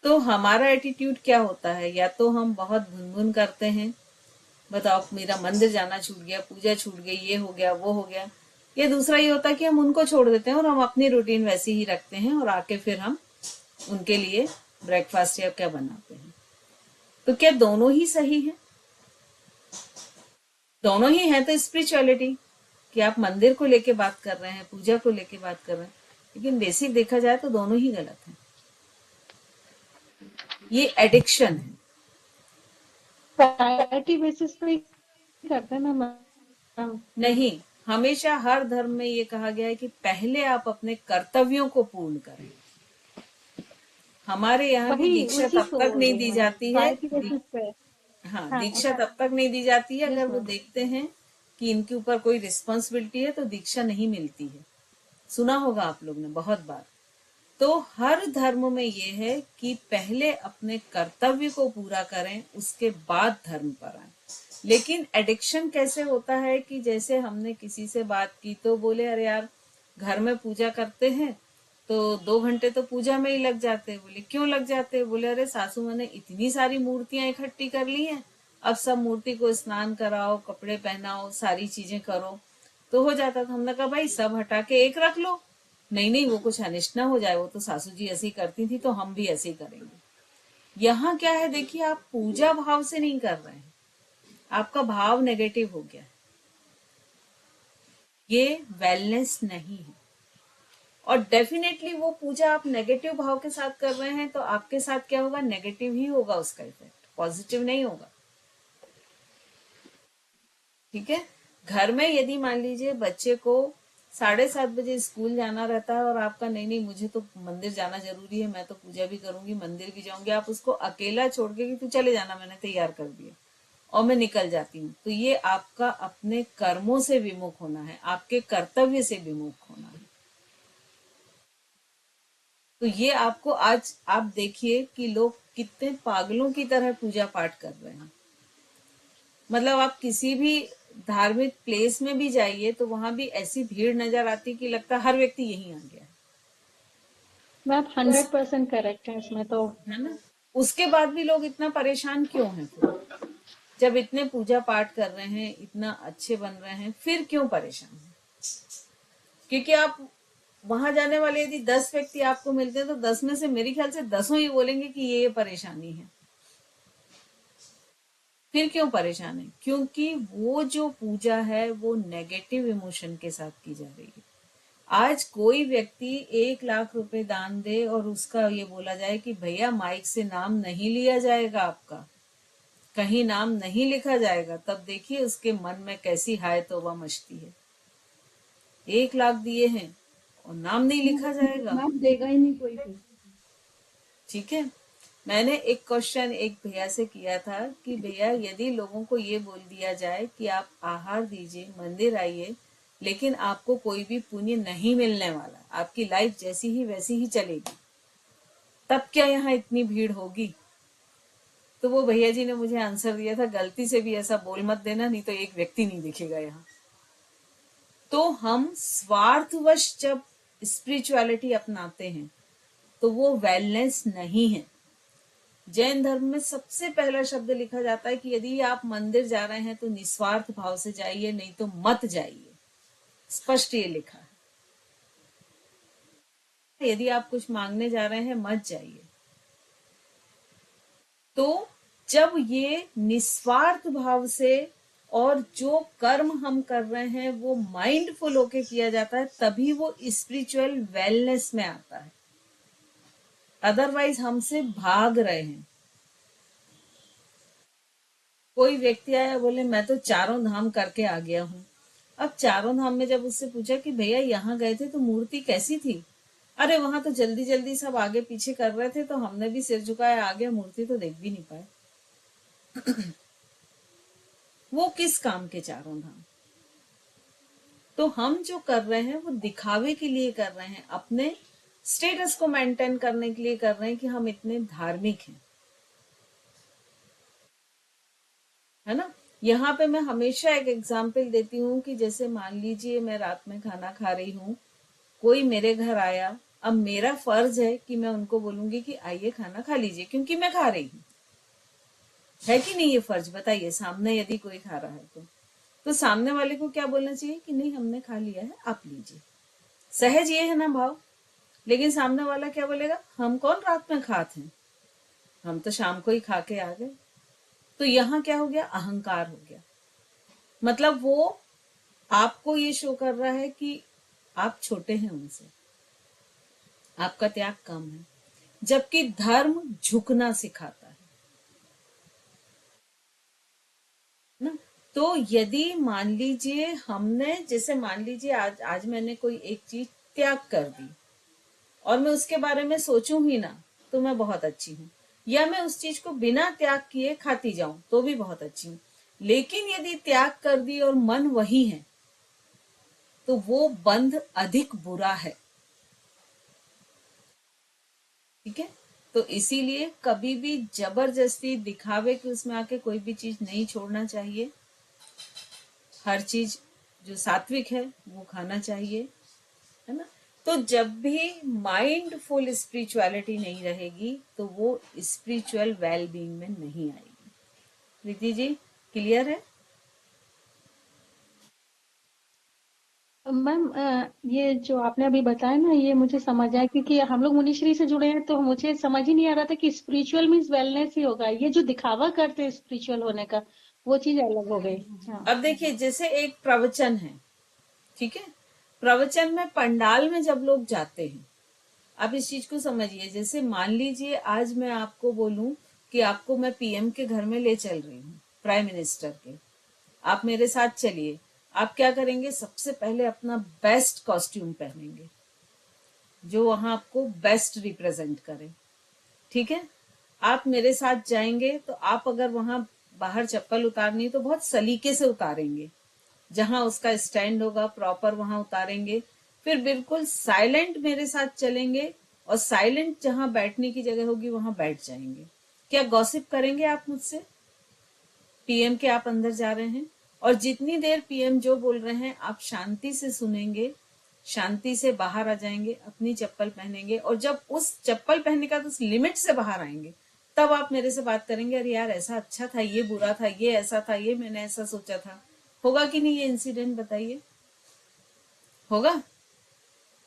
Speaker 1: तो हमारा एटीट्यूड क्या होता है, या तो हम बहुत भुनभुन करते हैं, बताओ मेरा मंदिर जाना छूट गया, पूजा छूट गई, ये हो गया वो हो गया। या दूसरा ये होता है कि हम उनको छोड़ देते हैं और हम अपनी रूटीन वैसी ही रखते हैं और आके फिर हम उनके लिए ब्रेकफास्ट या क्या बनाते हैं। तो क्या दोनों ही सही है? दोनों ही है तो स्पिरिचुअलिटी, कि आप मंदिर को लेके बात कर रहे हैं, पूजा को लेके बात कर रहे हैं, लेकिन बेसिक देखा जाए तो दोनों ही गलत है। ये एडिक्शन है।
Speaker 2: प्रायोरिटी बेसिस पे करते हैं ना मैम।
Speaker 1: नहीं, हमेशा हर धर्म में ये कहा गया है कि पहले आप अपने कर्तव्यों को पूर्ण करें। हमारे यहाँ भी
Speaker 2: वही
Speaker 1: दीक्षा
Speaker 2: उसी
Speaker 1: तब
Speaker 2: को
Speaker 1: तक
Speaker 2: बोल
Speaker 1: नहीं
Speaker 2: रही हूँ
Speaker 1: दी
Speaker 2: मैम,
Speaker 1: जाती है।
Speaker 2: प्रायोरिटी बेसिस पे।
Speaker 1: हाँ,
Speaker 2: हाँ,
Speaker 1: दीक्षा तब तक नहीं दी जाती है अगर
Speaker 2: यस
Speaker 1: वो
Speaker 2: मैम।
Speaker 1: देखते हैं कि इनके ऊपर कोई रिस्पॉन्सिबिलिटी है, तो दीक्षा नहीं मिलती है। सुना होगा आप लोग ने बहुत बार। तो हर धर्म में ये है कि पहले अपने कर्तव्य को पूरा करें, उसके बाद धर्म पर आए। लेकिन एडिक्शन कैसे होता है कि जैसे हमने किसी से बात की तो बोले अरे यार घर में पूजा करते हैं तो 2 घंटे तो पूजा में ही लग जाते हैं। बोले क्यों लग जाते हैं? बोले अरे सासू माँ ने इतनी सारी मूर्तियां इकट्ठी कर ली हैं, अब सब मूर्ति को स्नान कराओ, कपड़े पहनाओ, सारी चीजें करो तो हो जाता था। हमने कहा भाई सब हटा के एक रख लो। नहीं नहीं, वो कुछ अनिष्ट ना हो जाए, वो तो सासू जी ऐसी करती थी तो हम भी ऐसे ही करेंगे। यहाँ क्या है देखिए, आप पूजा भाव से नहीं कर रहे हैं, आपका भाव नेगेटिव हो गया है। ये वेलनेस नहीं है। और डेफिनेटली वो पूजा आप नेगेटिव भाव के साथ कर रहे हैं तो आपके साथ क्या होगा, नेगेटिव ही होगा उसका इफेक्ट, पॉजिटिव नहीं होगा। ठीक है, घर में यदि मान लीजिए बच्चे को 7:30 बजे स्कूल जाना रहता है और आपका नहीं नहीं मुझे तो मंदिर जाना जरूरी है, मैं तो पूजा भी करूंगी, मंदिर भी जाऊंगी, आप उसको अकेला छोड़ के कि तू चले जाना, मैंने तैयार कर दिया और मैं निकल जाती हूँ, तो ये आपका अपने कर्मों से विमुख होना है, आपके कर्तव्य से विमुख होना है। तो ये आपको आज आप देखिए कि लोग कितने पागलों की तरह पूजा पाठ कर रहे हैं। मतलब आप किसी भी धार्मिक प्लेस में भी जाइए तो वहां भी ऐसी भीड़ नजर आती कि लगता हर व्यक्ति यहीं आ गया
Speaker 2: मैम
Speaker 1: उस
Speaker 2: 100% करेक्ट है इसमें तो।
Speaker 1: है ना? उसके बाद भी लोग इतना परेशान क्यों हैं फिर? जब इतने पूजा पाठ कर रहे हैं, इतना अच्छे बन रहे हैं, फिर क्यों परेशान है? क्योंकि आप वहां जाने वाले यदि 10 व्यक्ति आपको मिलते हैं तो 10 में से मेरे ख्याल से 10 ही बोलेंगे कि ये परेशानी है। फिर क्यों परेशान है? क्योंकि वो जो पूजा है वो नेगेटिव इमोशन के साथ की जा रही है, आज कोई व्यक्ति 1 लाख रुपए दान दे और उसका ये बोला जाए कि भैया माइक से नाम नहीं लिया जाएगा, आपका कहीं नाम नहीं लिखा जाएगा, तब देखिए उसके मन में कैसी हाय तौबा मचती है। 1 लाख दिए हैं और नाम नहीं लिखा जाएगा,
Speaker 2: नाम देगा ही नहीं कोई भी।
Speaker 1: ठीक है। मैंने एक क्वेश्चन एक भैया से किया था कि भैया यदि लोगों को ये बोल दिया जाए कि आप आहार दीजिए, मंदिर आइए, लेकिन आपको कोई भी पुण्य नहीं मिलने वाला, आपकी लाइफ जैसी ही वैसी ही चलेगी, तब क्या यहाँ इतनी भीड़ होगी? तो वो भैया जी ने मुझे आंसर दिया था, गलती से भी ऐसा बोल मत देना, नहीं तो एक व्यक्ति नहीं दिखेगा यहाँ। तो हम स्वार्थवश जब स्पिरिचुअलिटी अपनाते हैं तो वो वेलनेस नहीं है। जैन धर्म में सबसे पहला शब्द लिखा जाता है कि यदि आप मंदिर जा रहे हैं तो निस्वार्थ भाव से जाइए, नहीं तो मत जाइए। स्पष्ट ये लिखा है। यदि आप कुछ मांगने जा रहे हैं मत जाइए। तो जब ये निस्वार्थ भाव से और जो कर्म हम कर रहे हैं वो माइंडफुल होके किया जाता है, तभी वो स्पिरिचुअल वेलनेस में आता है। अदरवाइज हमसे भाग रहे हैं। कोई व्यक्ति आया बोले मैं तो चारों धाम करके आ गया हूँ। अब चारों धाम में जब उससे पूछा कि भैया यहाँ गए थे तो मूर्ति कैसी थी, अरे वहां तो जल्दी जल्दी सब आगे पीछे कर रहे थे तो हमने भी सिर झुकाया आ गया, मूर्ति तो देख भी नहीं पाए। वो किस काम के चारों धाम? तो हम जो कर रहे हैं वो दिखावे के लिए कर रहे हैं, अपने स्टेटस को मेंटेन करने के लिए कर रहे हैं कि हम इतने धार्मिक हैं, है ना। यहाँ पे मैं हमेशा एक एग्जाम्पल देती हूँ कि जैसे मान लीजिए मैं रात में खाना खा रही हूँ, कोई मेरे घर आया, अब मेरा फर्ज है कि मैं उनको बोलूंगी कि आइए खाना खा लीजिए, क्योंकि मैं खा रही हूँ, है कि नहीं ये फर्ज? बताइए, सामने यदि कोई खा रहा है तो सामने वाले को क्या बोलना चाहिए कि नहीं हमने खा लिया है आप लीजिए। सहज ये है ना भाव। लेकिन सामने वाला क्या बोलेगा, हम कौन रात में खाते हैं, हम तो शाम को ही खा के आ गए। तो यहाँ क्या हो गया, अहंकार हो गया। मतलब वो आपको ये शो कर रहा है कि आप छोटे हैं उनसे, आपका त्याग कम है, जबकि धर्म झुकना सिखाता है ना। तो यदि मान लीजिए हमने, जैसे मान लीजिए आज मैंने कोई एक चीज त्याग कर दी और मैं उसके बारे में सोचूं ही ना तो मैं बहुत अच्छी हूँ, या मैं उस चीज को बिना त्याग किए खाती जाऊं तो भी बहुत अच्छी हूँ। लेकिन यदि त्याग कर दी और मन वही है तो वो बंध अधिक बुरा है, ठीक है। तो इसीलिए कभी भी जबरदस्ती दिखावे के उसमें आके कोई भी चीज नहीं छोड़ना चाहिए। हर चीज जो सात्विक है वो खाना चाहिए, है ना। तो जब भी माइंडफुल स्पिरिचुअलिटी नहीं रहेगी तो वो स्पिरिचुअल वेल बीइंग में नहीं आएगी। प्रीति जी क्लियर है?
Speaker 2: मैम ये जो आपने अभी बताया ना ये मुझे समझ आया, क्योंकि हम लोग मुनिश्री से जुड़े हैं तो मुझे समझ ही नहीं आ रहा था कि स्पिरिचुअल मीन्स वेलनेस ही होगा। ये जो दिखावा करते हैं स्पिरिचुअल होने का वो चीज अलग हो गई। हाँ।
Speaker 1: अब देखिए, जैसे एक प्रवचन है, ठीक है। प्रवचन में पंडाल में जब लोग जाते हैं, आप इस चीज को समझिए। जैसे मान लीजिए आज मैं आपको बोलूं कि आपको मैं पीएम के घर में ले चल रही हूँ, प्राइम मिनिस्टर के, आप मेरे साथ चलिए। आप क्या करेंगे, सबसे पहले अपना बेस्ट कॉस्ट्यूम पहनेंगे जो वहां आपको बेस्ट रिप्रेजेंट करे, ठीक है। आप मेरे साथ जाएंगे तो आप अगर वहां बाहर चप्पल उतारनी तो बहुत सलीके से उतारेंगे, जहां उसका स्टैंड होगा प्रॉपर वहां उतारेंगे। फिर बिल्कुल साइलेंट मेरे साथ चलेंगे और साइलेंट जहां बैठने की जगह होगी वहां बैठ जाएंगे। क्या गॉसिप करेंगे आप मुझसे? पीएम के आप अंदर जा रहे हैं और जितनी देर पीएम जो बोल रहे हैं आप शांति से सुनेंगे, शांति से बाहर आ जाएंगे, अपनी चप्पल पहनेंगे, और जब उस चप्पल पहनने का तो उस लिमिट से बाहर आएंगे तब आप मेरे से बात करेंगे, अरे यार ऐसा अच्छा था, ये बुरा था, ये ऐसा था, ये मैंने ऐसा सोचा था। होगा कि नहीं ये इंसिडेंट? बताइए, होगा।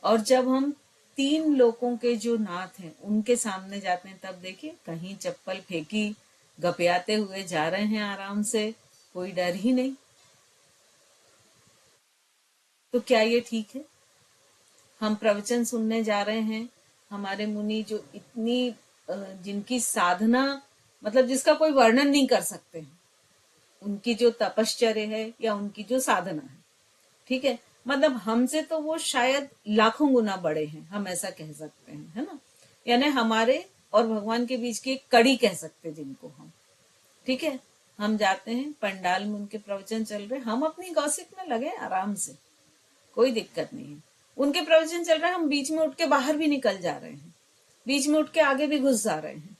Speaker 1: और जब हम 3 लोगों के जो नाथ हैं उनके सामने जाते हैं तब देखिए, कहीं चप्पल फेंकी, गपियाते हुए जा रहे हैं आराम से, कोई डर ही नहीं। तो क्या ये ठीक है? हम प्रवचन सुनने जा रहे हैं, हमारे मुनि जो इतनी जिनकी साधना मतलब जिसका कोई वर्णन नहीं कर सकते हैं, उनकी जो तपश्चर्य है या उनकी जो साधना है, ठीक है, मतलब हमसे तो वो शायद लाखों गुना बड़े हैं, हम ऐसा कह सकते हैं, है ना। यानी हमारे और भगवान के बीच की एक कड़ी कह सकते हैं जिनको हम, ठीक है। हम जाते हैं पंडाल में, उनके प्रवचन चल रहे, हम अपनी गॉसिप में लगे आराम से, कोई दिक्कत नहीं है। उनके प्रवचन चल रहे हैं, हम बीच में उठ के बाहर भी निकल जा रहे हैं, बीच में उठ के आगे भी घुस जा रहे हैं।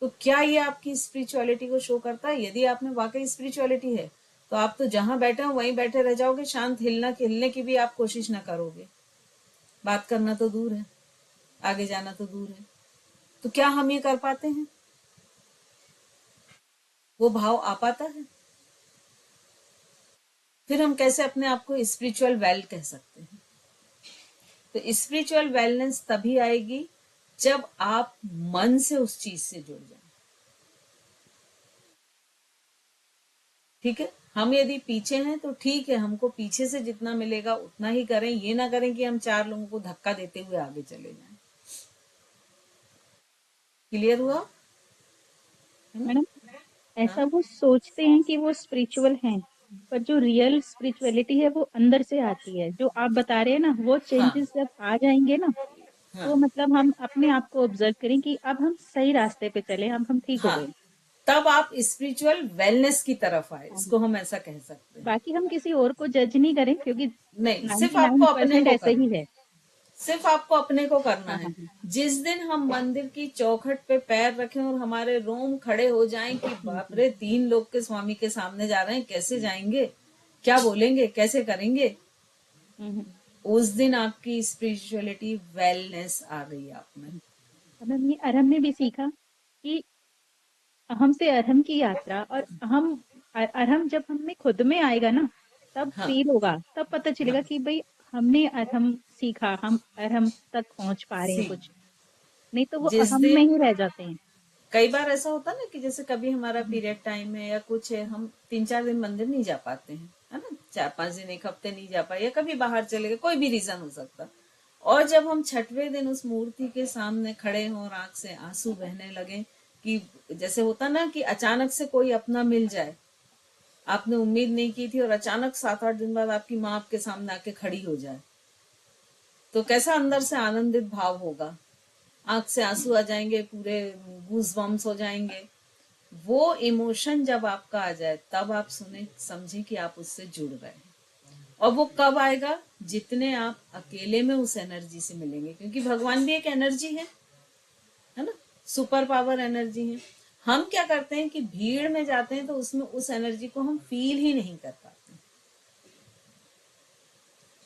Speaker 1: तो क्या ये आपकी स्पिरिचुअलिटी को शो करता है? यदि आप में वाकई स्पिरिचुअलिटी है तो आप तो जहां बैठे हो वहीं बैठे रह जाओगे, शांत, हिलने की भी आप कोशिश ना करोगे। बात करना तो दूर है, आगे जाना तो दूर है। तो क्या हम ये कर पाते हैं? वो भाव आ पाता है? फिर हम कैसे अपने आप को स्पिरिचुअल वेल कह सकते हैं? तो स्पिरिचुअल वेलनेस तभी आएगी जब आप मन से उस चीज से जुड़ जाए, ठीक है। हम यदि पीछे हैं तो ठीक है, हमको पीछे से जितना मिलेगा उतना ही करें, ये ना करें कि हम 4 लोगों को धक्का देते हुए आगे चले जाएं। क्लियर हुआ? है ना?
Speaker 2: मैडम, ऐसा
Speaker 1: हाँ
Speaker 2: वो सोचते हैं कि वो स्पिरिचुअल हैं, पर जो रियल स्पिरिचुअलिटी है वो अंदर से आती है। जो आप बता रहे हैं ना, वो
Speaker 1: हाँ
Speaker 2: चेंजेस जब आ जाएंगे ना,
Speaker 1: हाँ
Speaker 2: तो मतलब हम अपने आप को ऑब्जर्व करें कि अब हम सही रास्ते पे चले, हम ठीक हो
Speaker 1: हाँ,
Speaker 2: गए।
Speaker 1: तब आप स्पिरिचुअल वेलनेस की तरफ आए,
Speaker 2: हाँ।
Speaker 1: इसको हम ऐसा कह सकते हैं।
Speaker 2: बाकी हम किसी और को जज नहीं करें, क्योंकि
Speaker 1: नहीं, सिर्फ आपको अपने
Speaker 2: 99%
Speaker 1: को
Speaker 2: ऐसे ही
Speaker 1: करना,
Speaker 2: है।
Speaker 1: सिर्फ आपको अपने को करना
Speaker 2: हाँ
Speaker 1: है।
Speaker 2: हाँ हाँ।
Speaker 1: जिस दिन हम मंदिर की चौखट पे पैर रखें और हमारे रोम खड़े हो जाएं कि बाप रे, 3 लोग के स्वामी के सामने जा रहे हैं, कैसे जाएंगे, क्या बोलेंगे, कैसे करेंगे,
Speaker 2: हम्म,
Speaker 1: उस दिन आपकी स्पिरिचुअलिटी वेलनेस आ गई आप में।
Speaker 2: अब हमने अरहम ने भी सीखा कि अहम से अरहम की यात्रा, और अरहम जब हमें खुद में आएगा ना, तब
Speaker 1: हाँ
Speaker 2: फील होगा, तब पता
Speaker 1: हाँ,
Speaker 2: चलेगा कि भाई हमने अरहम सीखा, हम अरहम तक पहुंच पा रहे हैं
Speaker 1: सी
Speaker 2: कुछ। नहीं तो वो
Speaker 1: जिस
Speaker 2: अहम में
Speaker 1: दिन
Speaker 2: ही रह जाते हैं।
Speaker 1: कई बार ऐसा होता ना कि जैसे कभी हमारा
Speaker 2: हम्म,
Speaker 1: पीरियड टाइम है या कुछ है, हम 3-4 दिन मंदिर नहीं जा पाते हैं, है ना, 4-5 दिन, एक हफ्ते नहीं जा पाए, या कभी बाहर चले गए, कोई भी रीजन हो सकता। और जब हम छठवें दिन उस मूर्ति के सामने खड़े हों और आंख से आंसू बहने लगे, कि जैसे होता ना कि अचानक से कोई अपना मिल जाए, आपने उम्मीद नहीं की थी और अचानक 7-8 दिन बाद आपकी माँ आपके सामने आके खड़ी हो जाए, तो कैसा अंदर से आनंदित भाव होगा, आंख से आंसू आ जाएंगे, पूरे गूज बम्स हो जाएंगे। वो इमोशन जब आपका आ जाए, तब आप सुने समझे कि आप उससे जुड़ रहे हैं। और वो कब आएगा? जितने आप अकेले में उस एनर्जी से मिलेंगे, क्योंकि भगवान भी एक एनर्जी है ना, सुपर पावर एनर्जी है। हम क्या करते हैं कि भीड़ में जाते हैं तो उसमें उस एनर्जी को हम फील ही नहीं कर पाते।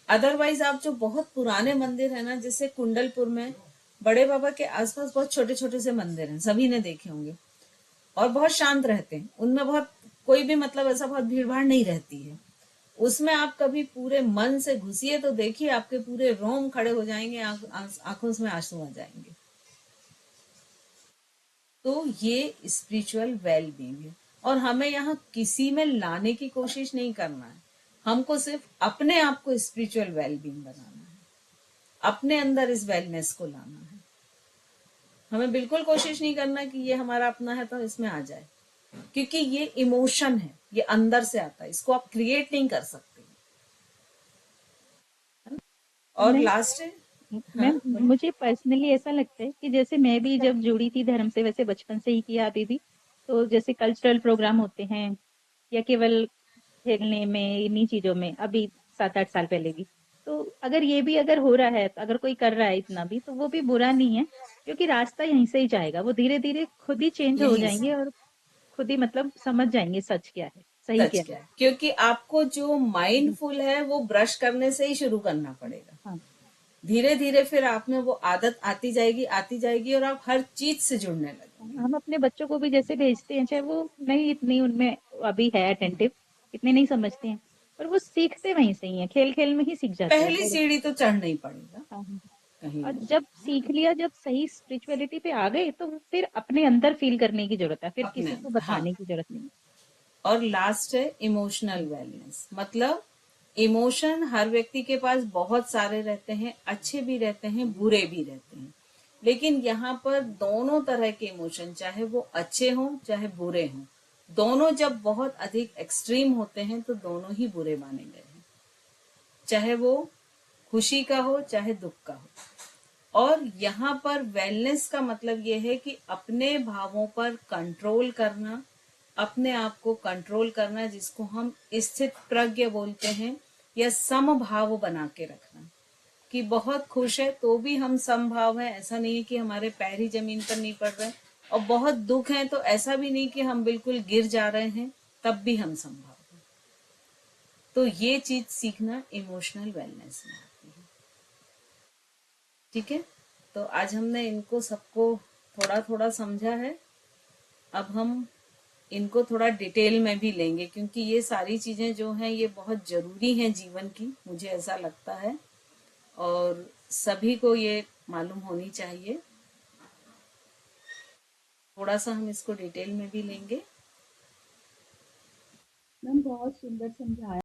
Speaker 1: अदरवाइज आप जो बहुत पुराने मंदिर है ना, जैसे कुंडलपुर में बड़े बाबा के आसपास बहुत छोटे छोटे से मंदिर हैं, सभी ने देखे होंगे, और बहुत शांत रहते हैं, उनमें बहुत कोई भी मतलब ऐसा बहुत भीड़ भाड़ नहीं रहती है। उसमें आप कभी पूरे मन से घुसिए तो देखिए आपके पूरे रोम खड़े हो जाएंगे, आंखों में आंसू आ जाएंगे। तो ये स्पिरिचुअल वेल बींग है, और हमें यहाँ किसी में लाने की कोशिश नहीं करना है, हमको सिर्फ अपने आप को स्पिरिचुअल वेल बींग बनाना है, अपने अंदर इस वेलनेस को लाना है। हमें बिल्कुल कोशिश नहीं करना कि ये हमारा अपना है तो इसमें आ जाए, क्योंकि ये इमोशन है, ये अंदर से आता है, इसको आप क्रिएट नहीं कर सकते। और
Speaker 2: मैं
Speaker 1: लास्ट है, हाँ
Speaker 2: मैम,
Speaker 1: बोलिए।
Speaker 2: मुझे पर्सनली ऐसा लगता है कि जैसे मैं भी जब जुड़ी थी धर्म से, वैसे बचपन से ही किया अभी भी, तो जैसे कल्चरल प्रोग्राम होते हैं या केवल खेलने में, इन्हीं चीजों में, अभी 7-8 साल पहले भी, तो अगर ये भी अगर हो रहा है, तो अगर कोई कर रहा है इतना भी, तो वो भी बुरा नहीं है, क्योंकि रास्ता यहीं से ही जाएगा। वो धीरे धीरे खुद ही चेंज हो
Speaker 1: यहीं से
Speaker 2: जाएंगे, और खुद ही मतलब समझ जाएंगे सच क्या है, सही
Speaker 1: सच
Speaker 2: क्या
Speaker 1: क्या
Speaker 2: है।
Speaker 1: है, क्योंकि आपको जो
Speaker 2: हम्म,
Speaker 1: माइंडफुल है वो ब्रश करने से ही शुरू करना पड़ेगा।
Speaker 2: हाँ।
Speaker 1: धीरे धीरे फिर आप में वो आदत आती जाएगी और आप हर चीज से जुड़ने लगेंगे।
Speaker 2: हम अपने बच्चों को भी जैसे भेजते हैं, चाहे वो नहीं इतनी उनमें अभी है अटेंटिव, इतने नहीं समझते हैं, पर वो सीखते वहीं से ही है, खेल खेल में ही सीख जाते हैं
Speaker 1: पहली
Speaker 2: बड़े।
Speaker 1: सीढ़ी तो चढ़ना ही पड़ेगा
Speaker 2: हाँ, हाँ।
Speaker 1: कहीं
Speaker 2: और
Speaker 1: ना।
Speaker 2: जब सीख लिया, जब सही स्पिरिचुअलिटी पे आ गए, तो फिर अपने अंदर फील करने की जरूरत है, फिर
Speaker 1: अपने
Speaker 2: किसी को
Speaker 1: अंदर, हाँ।
Speaker 2: बताने की जरूरत नहीं।
Speaker 1: और लास्ट है इमोशनल वेलनेस, मतलब इमोशन हर व्यक्ति के पास बहुत सारे रहते हैं, अच्छे भी रहते हैं, बुरे भी रहते हैं। लेकिन यहाँ पर दोनों तरह के इमोशन, चाहे वो अच्छे हों चाहे बुरे हों, दोनों जब बहुत अधिक एक्सट्रीम होते हैं तो दोनों ही बुरे माने गए हैं, चाहे वो खुशी का हो चाहे दुख का हो। और यहाँ पर वेलनेस का मतलब ये है कि अपने भावों पर कंट्रोल करना, अपने आप को कंट्रोल करना, जिसको हम स्थित प्रज्ञ बोलते हैं, या समभाव बना के रखना, कि बहुत खुश है तो भी हम समभाव है, ऐसा नहीं है कि हमारे पैर ही जमीन पर नहीं पड़ रहे, और बहुत दुख है तो ऐसा भी नहीं कि हम बिल्कुल गिर जा रहे हैं, तब भी हम समभाव हैं। तो ये चीज सीखना इमोशनल वेलनेस में आती है। ठीक है, तो आज हमने इनको सबको थोड़ा थोड़ा समझा है। अब हम इनको थोड़ा डिटेल में भी लेंगे, क्योंकि ये सारी चीजें जो हैं ये बहुत जरूरी हैं जीवन की, मुझे ऐसा लगता है, और सभी को ये मालूम होनी चाहिए। थोड़ा सा हम इसको डिटेल में भी लेंगे।
Speaker 2: मैम बहुत सुंदर समझाया।